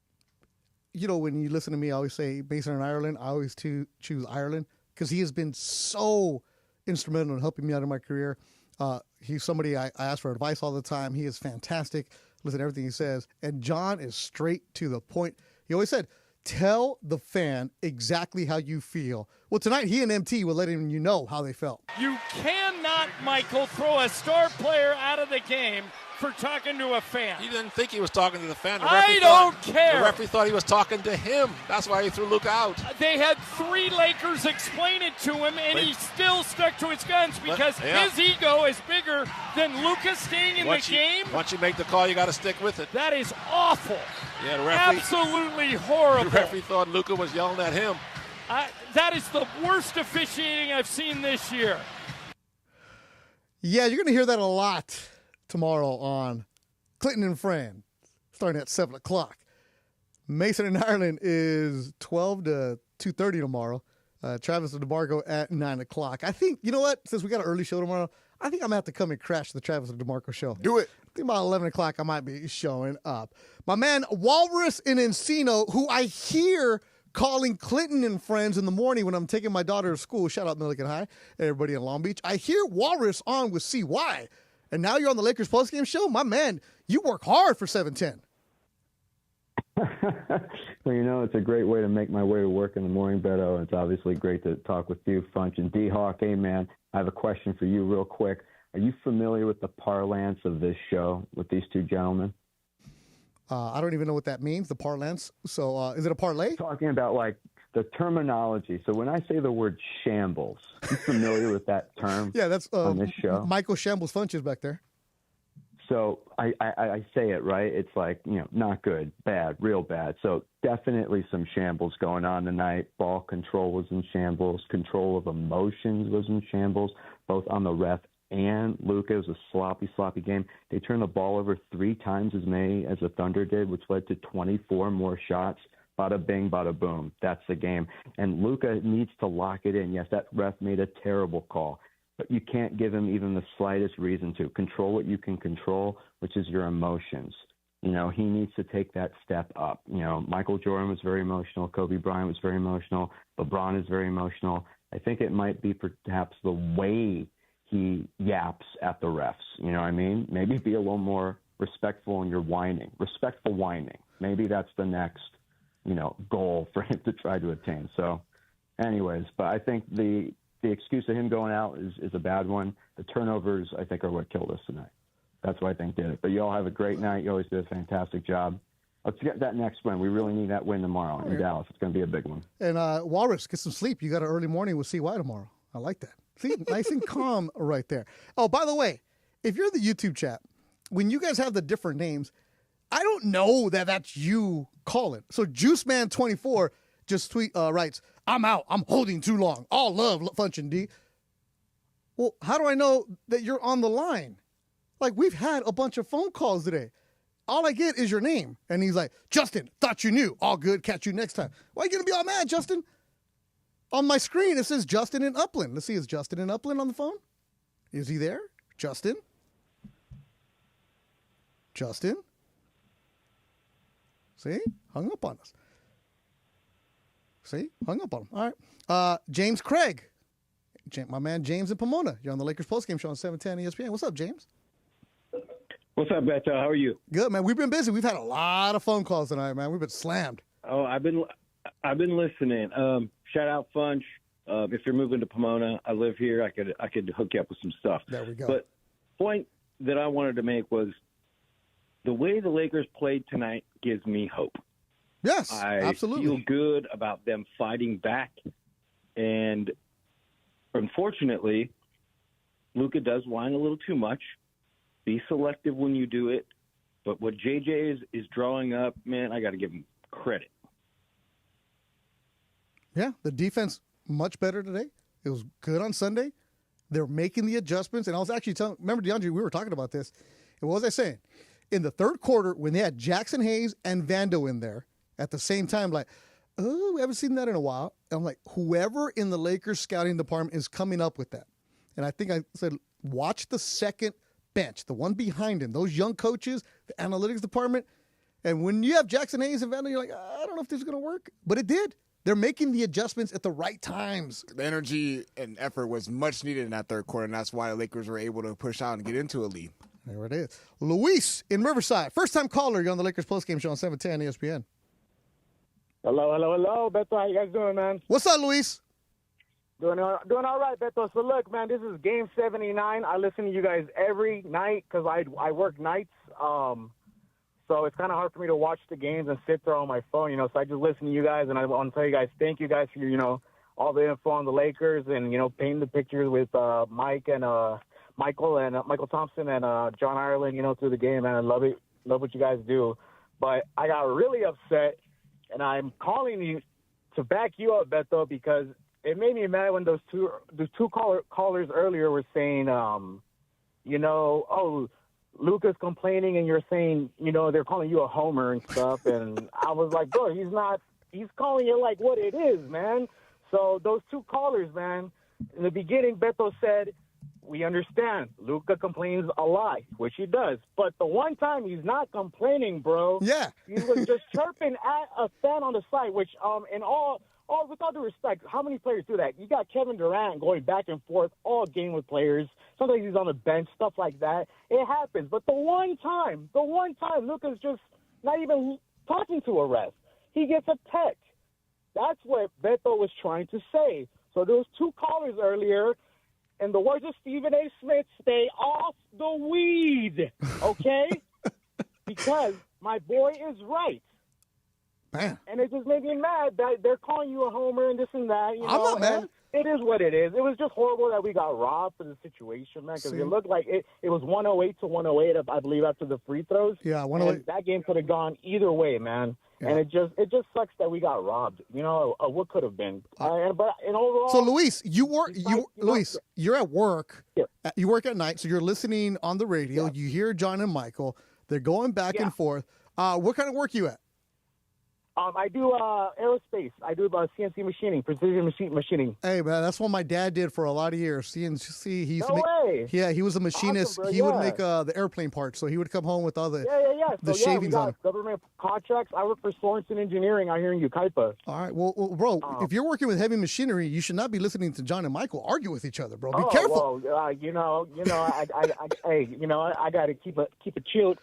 when you listen to me, I always say Mason in Ireland. I always choose Ireland because he has been so instrumental in helping me out in my career. He's somebody I ask for advice all the time. He is fantastic. Listen to everything he says. And John is straight to the point. He always said, tell the fan exactly how you feel. Well, tonight he and MT were letting you know how they felt. You cannot, Michael, throw a star player out of the game for talking to a fan. He didn't think he was talking to the fan. I don't care. The referee thought he was talking to him. That's why he threw Luka out. They had 3 Lakers explain it to him, and he still stuck to his guns because his ego is bigger than Luka staying in the game. Once you make the call, you got to stick with it. That is awful. Yeah, the referee, absolutely horrible. The referee thought Luka was yelling at him. That is the worst officiating I've seen this year. Yeah, you're going to hear that a lot tomorrow on Clinton and Friends, starting at 7 o'clock. Mason in Ireland is 12 to 2:30 tomorrow. Travis and DeMarco at 9 o'clock. I think, you know what? Since we got an early show tomorrow, I think I'm going to have to come and crash the Travis and DeMarco show. Do it. I think about 11 o'clock I might be showing up. My man, Walrus in Encino, who I hear calling Clinton and friends in the morning when I'm taking my daughter to school. Shout out Milliken High, everybody in Long Beach. I hear Walrus on with CY. And now you're on the Lakers postgame show? My man, you work hard for 710. Well, you know, it's a great way to make my way to work in the morning, Beto. It's obviously great to talk with you, Funch and D-Hawk. Hey, man, I have a question for you real quick. Are you familiar with the parlance of this show with these two gentlemen? I don't even know what that means, the parlance. So is it a parlay? Talking about, like, the terminology. So when I say the word shambles, you familiar with that term? Yeah, that's on this show? Michael Shambles Funch is back there. So I say it, right? It's like, you know, not good, bad, real bad. So definitely some shambles going on tonight. Ball control was in shambles. Control of emotions was in shambles, both on the ref and Luka. It was a sloppy game. They turned the ball over 3 times as many as the Thunder did, which led to 24 more shots. Bada bing, bada boom. That's the game. And Luka needs to lock it in. Yes, that ref made a terrible call, but you can't give him even the slightest reason to. Control what you can control, which is your emotions. You know, he needs to take that step up. You know, Michael Jordan was very emotional. Kobe Bryant was very emotional. LeBron is very emotional. I think it might be perhaps the way he yaps at the refs. You know what I mean? Maybe be a little more respectful in your whining. Respectful whining. Maybe that's the next, you know, goal for him to try to attain. So anyways, but I think the excuse of him going out is a bad one. The turnovers, I think, are what killed us tonight. That's what I think did it. But you all have a great night. You always do a fantastic job. Let's get that next win. We really need that win tomorrow in Dallas. It's going to be a big one. And Walrus, get some sleep. You got an early morning with CY tomorrow. I like that. See, nice and calm right there. Oh, by the way, if you're in the YouTube chat, when you guys have the different names, I don't know that that's you calling. So JuiceMan24 just writes, I'm out. I'm holding too long. All love, Funch and D. Well, how do I know that you're on the line? Like, we've had a bunch of phone calls today. All I get is your name. And he's like, Justin, thought you knew. All good. Catch you next time. Why are you going to be all mad, Justin? On my screen, it says Justin in Upland. Let's see, is Justin in Upland on the phone? Is he there? Justin? Justin? See? Hung up on us. See? Hung up on him. All right. James Craig. My man James in Pomona. You're on the Lakers postgame show on 710 ESPN. What's up, James? What's up, Beto? How are you? Good, man. We've been busy. We've had a lot of phone calls tonight, man. We've been slammed. Oh, I've been listening. Shout out Funch. If you're moving to Pomona, I live here. I could hook you up with some stuff. There we go. But point that I wanted to make was the way the Lakers played tonight gives me hope. Yes, I absolutely. feel good about them fighting back. And unfortunately, Luka does whine a little too much. Be selective when you do it. But what JJ is drawing up, man, I got to give him credit. Yeah, the defense much better today. It was good on Sunday. They're making the adjustments. And I was actually telling, remember, DeAndre, we were talking about this. And what was I saying? In the third quarter, when they had Jackson Hayes and Vando in there at the same time, like, oh, we haven't seen that in a while. And I'm like, whoever in the Lakers scouting department is coming up with that. And I think I said, watch the second bench, the one behind him, those young coaches, the analytics department. And when you have Jackson Hayes and Vando, you're like, I don't know if this is going to work. But it did. They're making the adjustments at the right times. The energy and effort was much needed in that third quarter, and that's why the Lakers were able to push out and get into a lead. There it is. Luis in Riverside. First-time caller. You're on the Lakers postgame show on 710 ESPN. Hello. Beto, how you guys doing, man? What's up, Luis? Doing all right, Beto. So, look, man, this is Game 79. I listen to you guys every night because I work nights. So it's kind of hard for me to watch the games and sit there on my phone, you know. So I just listen to you guys, and I want to tell you guys thank you guys for, you know, all the info on the Lakers and, you know, painting the pictures with Mike and Michael Thompson and John Ireland, you know, through the game, man. I love it. Love what you guys do. But I got really upset, and I'm calling you to back you up, Beto, because it made me mad when those two callers earlier were saying, you know, oh, Luka's complaining and you're saying, they're calling you a homer and stuff. And I was like, bro, he's not. He's calling it like what it is, man. So those two callers, man, in the beginning, Beto said, we understand. Luka complains a lot, which he does. But the one time he's not complaining, bro. Yeah. He was just chirping at a fan on the side, which, in all with all due respect, how many players do that? You got Kevin Durant going back and forth all game with players. Sometimes he's on the bench, stuff like that. It happens. But the one time, Luka's just not even talking to a ref. He gets a text. That's what Beto was trying to say. So there was two callers earlier, and the words of Stephen A. Smith, stay off the weed, okay? Because my boy is right. Man. And it just made me mad that they're calling you a homer and this and that. I'm not mad. It is what it is. It was just horrible that we got robbed for the situation, man, because it looked like it was 108 to 108, I believe, after the free throws. Yeah, 108. And that game could have gone either way, man. Yeah. And it just sucks that we got robbed. What could have been. But overall. So, Luis, you're at work. Yeah. You work at night, so you're listening on the radio. Yeah. You hear John and Michael. They're going back and forth. What kind of work you at? I do aerospace. I do CNC machining, precision machining. Hey, man, that's what my dad did for a lot of years. CNC. He way. Yeah, he was a machinist. Awesome, he would make the airplane parts, so he would come home with all the So, shavings on him. Government contracts. I work for Sorensen Engineering out here in Yucaipa. All right. Well, bro, if you're working with heavy machinery, you should not be listening to John and Michael argue with each other, bro. Be careful. Well, I got to keep a chill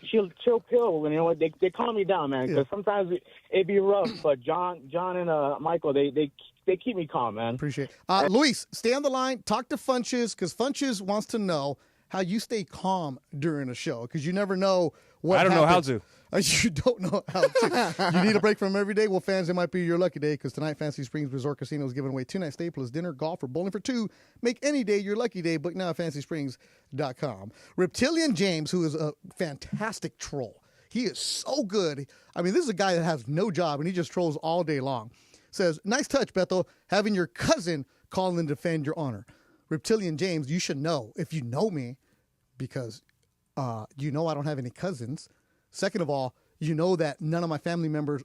pill. They calm me down, man, because sometimes it be rough. But John and Michael, they keep me calm, man. Appreciate it. Luis, stay on the line. Talk to Funches, because Funches wants to know how you stay calm during a show, because you never know what I don't happens. know how to. You don't know how to. You need a break from every day? Well, fans, it might be your lucky day, because tonight Fantasy Springs Resort Casino is giving away 2-night stay plus dinner, golf, or bowling for two. Make any day your lucky day. Book now at FantasySprings.com. Reptilian James, who is a fantastic troll. He is so good. I mean, this is a guy that has no job, and he just trolls all day long. Says, nice touch, Beto, having your cousin call and defend your honor. Reptilian James, you should know, if you know me, because you know I don't have any cousins. Second of all, you know that none of my family members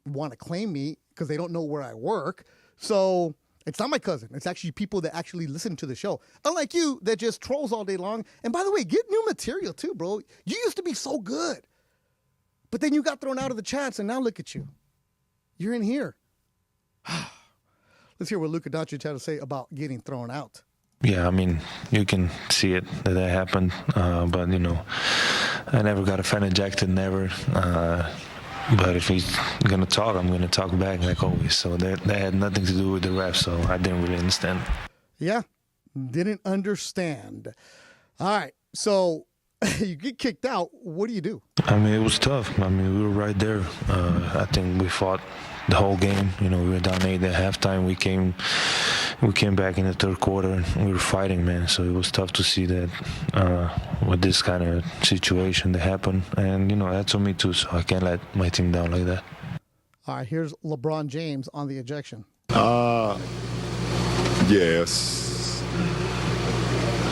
want to claim me because they don't know where I work. So it's not my cousin. It's actually people that actually listen to the show. Unlike you, that just trolls all day long. And by the way, get new material too, bro. You used to be so good. But then you got thrown out of the chats, and now look at you. You're in here. Let's hear what Luka Doncic had to say about getting thrown out. Yeah, I mean, you can see it that happened, but, I never got a fan ejected, never. But if he's going to talk, I'm going to talk back like always. So that had nothing to do with the ref, so I didn't really understand. Yeah, didn't understand. All right, so you get kicked out. What do you do? I mean, it was tough. I mean, we were right there. I think we fought the whole game. We were down 8 at halftime. We came back in the third quarter, and we were fighting, man. So it was tough to see that with this kind of situation that happened. And, that's on me too, so I can't let my team down like that. All right, here's LeBron James on the ejection. Yes.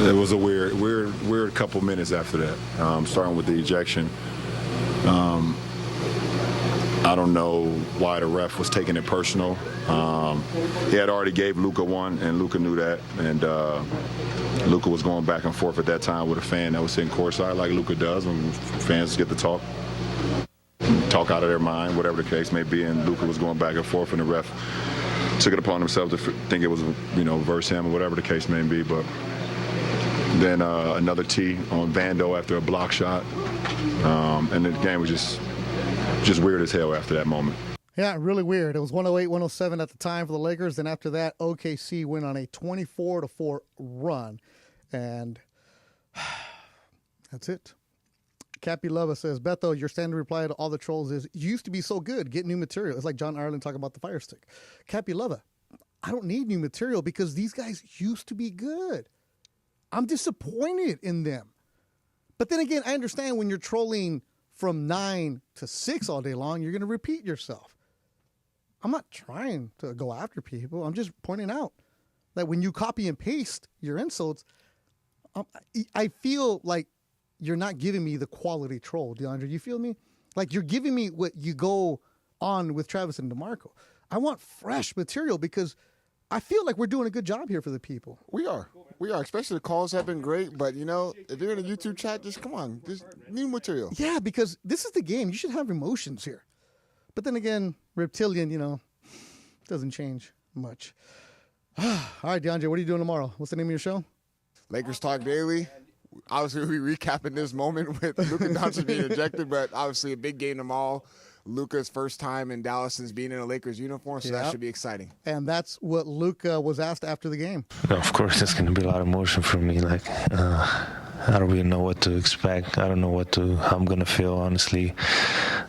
It was a weird couple minutes after that, starting with the ejection. I don't know why the ref was taking it personal. He had already gave Luka one, and Luka knew that. And Luka was going back and forth at that time with a fan that was sitting courtside, like Luka does when fans get to talk out of their mind, whatever the case may be. And Luka was going back and forth, and the ref took it upon himself to think it was, verse him or whatever the case may be. But then another tee on Vando after a block shot, and the game was just weird as hell after that moment. Yeah, really weird. It was 108-107 at the time for the Lakers, and after that, OKC went on a 24-4 run, and that's it. Cappy Lova says, Beto, your standard reply to all the trolls is, you used to be so good, get new material. It's like John Ireland talking about the Fire Stick. Cappy Lova, I don't need new material because these guys used to be good. I'm disappointed in them. But then again, I understand when you're trolling from 9 to 6 all day long, you're going to repeat yourself. I'm not trying to go after people. I'm just pointing out that when you copy and paste your insults, I feel like you're not giving me the quality troll, DeAndre. You feel me? Like you're giving me what you go on with Travis and DeMarco. I want fresh material because I feel like we're doing a good job here for the people. We are. Especially the calls have been great. But, you know, if you're in a YouTube chat, just come on. Just new material. Yeah, because this is the game. You should have emotions here. But then again, Reptilian, doesn't change much. All right, DeAndre, what are you doing tomorrow? What's the name of your show? Lakers Talk Daily. Obviously, we're recapping this moment with Luka Doncic being ejected, but obviously a big game tomorrow. Luka's first time in Dallas since being in a Lakers uniform, so that should be exciting. And that's what Luka was asked after the game. Of course, it's going to be a lot of emotion for me. Like, I don't really know what to expect. I don't know how I'm going to feel, honestly.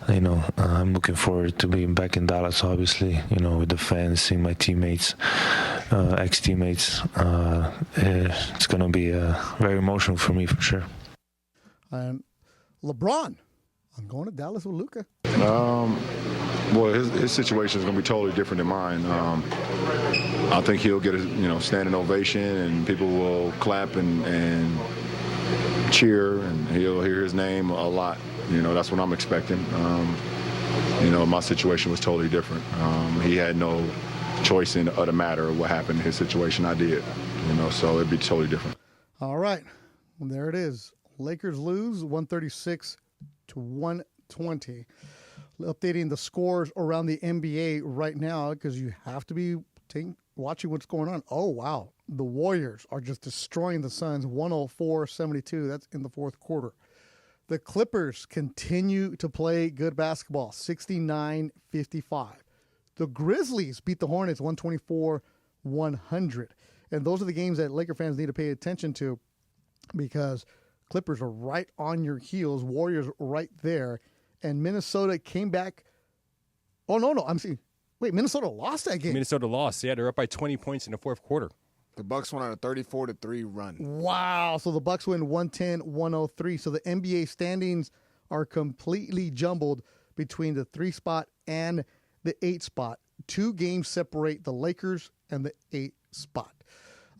I'm looking forward to being back in Dallas, obviously, with the fans, seeing my teammates, ex-teammates. It's going to be very emotional for me, for sure. And LeBron, I'm going to Dallas with Luka. Well, his situation is going to be totally different than mine. I think he'll get a standing ovation, and people will clap and cheer, and he'll hear his name a lot. That's what I'm expecting. My situation was totally different. He had no choice in the matter of what happened in his situation. I did, so it'd be totally different. All right. Well, there it is. Lakers lose 136 to 120. Updating the scores around the NBA right now because you have to be watching what's going on. Oh, wow. The Warriors are just destroying the Suns 104-72. That's in the fourth quarter. The Clippers continue to play good basketball, 69-55. The Grizzlies beat the Hornets 124-100. And those are the games that Laker fans need to pay attention to because Clippers are right on your heels, Warriors right there. And Minnesota came back. Oh, no. Wait, Minnesota lost that game. Minnesota lost. Yeah, they're up by 20 points in the fourth quarter. The Bucks went on a 34-3 run. Wow. So the Bucks win 110-103. So the NBA standings are completely jumbled between the 3 spot and the 8 spot. 2 games separate the Lakers and the 8 spot.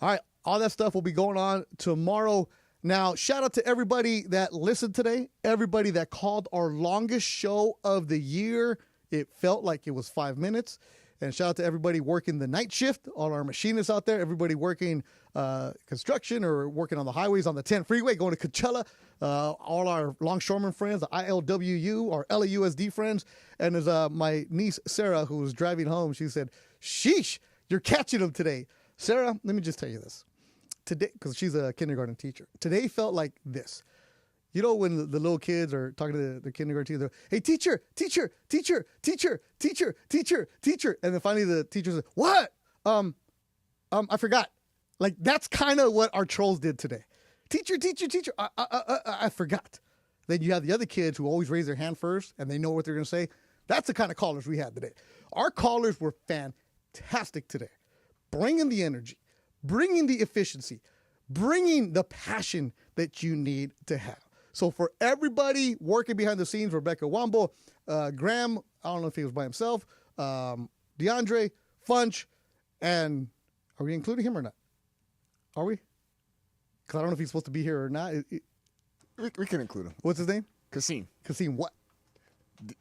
All right. All that stuff will be going on tomorrow. Now, shout out to everybody that listened today, everybody that called our longest show of the year. It felt like it was 5 minutes. And shout out to everybody working the night shift, all our machinists out there, everybody working construction or working on the highways on the 10 freeway, going to Coachella, all our longshoreman friends, the ILWU, our LAUSD friends. And there's my niece, Sarah, who was driving home. She said, sheesh, you're catching them today. Sarah, let me just tell you this. Today, because she's a kindergarten teacher, today felt like this. When the little kids are talking to the kindergarten teacher, hey, teacher. And then finally the teacher says, what? I forgot. Like, that's kind of what our trolls did today. Teacher, I forgot. Then you have the other kids who always raise their hand first and they know what they're going to say. That's the kind of callers we had today. Our callers were fantastic today. Bringing the energy, bringing the efficiency, bringing the passion that you need to have. So for everybody working behind the scenes, Rebecca Wambo, Graham, I don't know if he was by himself, DeAndre, Funch, and are we including him or not? Are we? Because I don't know if he's supposed to be here or not. We can include him. What's his name? Kasim. Kasim what?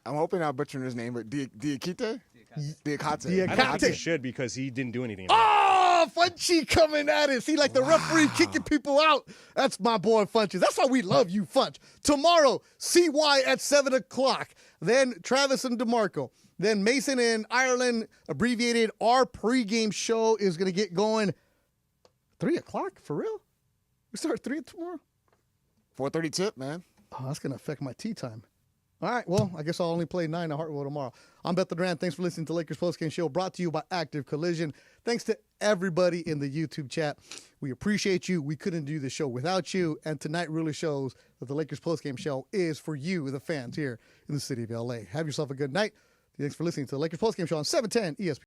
I'm hoping I'm butchering his name, but Diakite? I don't think he should because he didn't do anything. Oh, Funchy coming at it. See, like the referee kicking people out. That's my boy, Funches. That's why we love you, Funch. Tomorrow, CY at 7 o'clock. Then Travis and DeMarco. Then Mason and Ireland, abbreviated. Our pregame show is going to get going 3 o'clock? For real? We start at 3 tomorrow? 4:30 tip, man. Oh, that's going to affect my tea time. All right, well, I guess I'll only play 9 at Hartwell tomorrow. I'm Beth Durant. Thanks for listening to Lakers Postgame Show, brought to you by Active Collision. Thanks to everybody in the YouTube chat. We appreciate you. We couldn't do the show without you, and tonight really shows that the Lakers Postgame Show is for you, the fans here in the city of L.A. Have yourself a good night. Thanks for listening to the Lakers Postgame Show on 710 ESPN.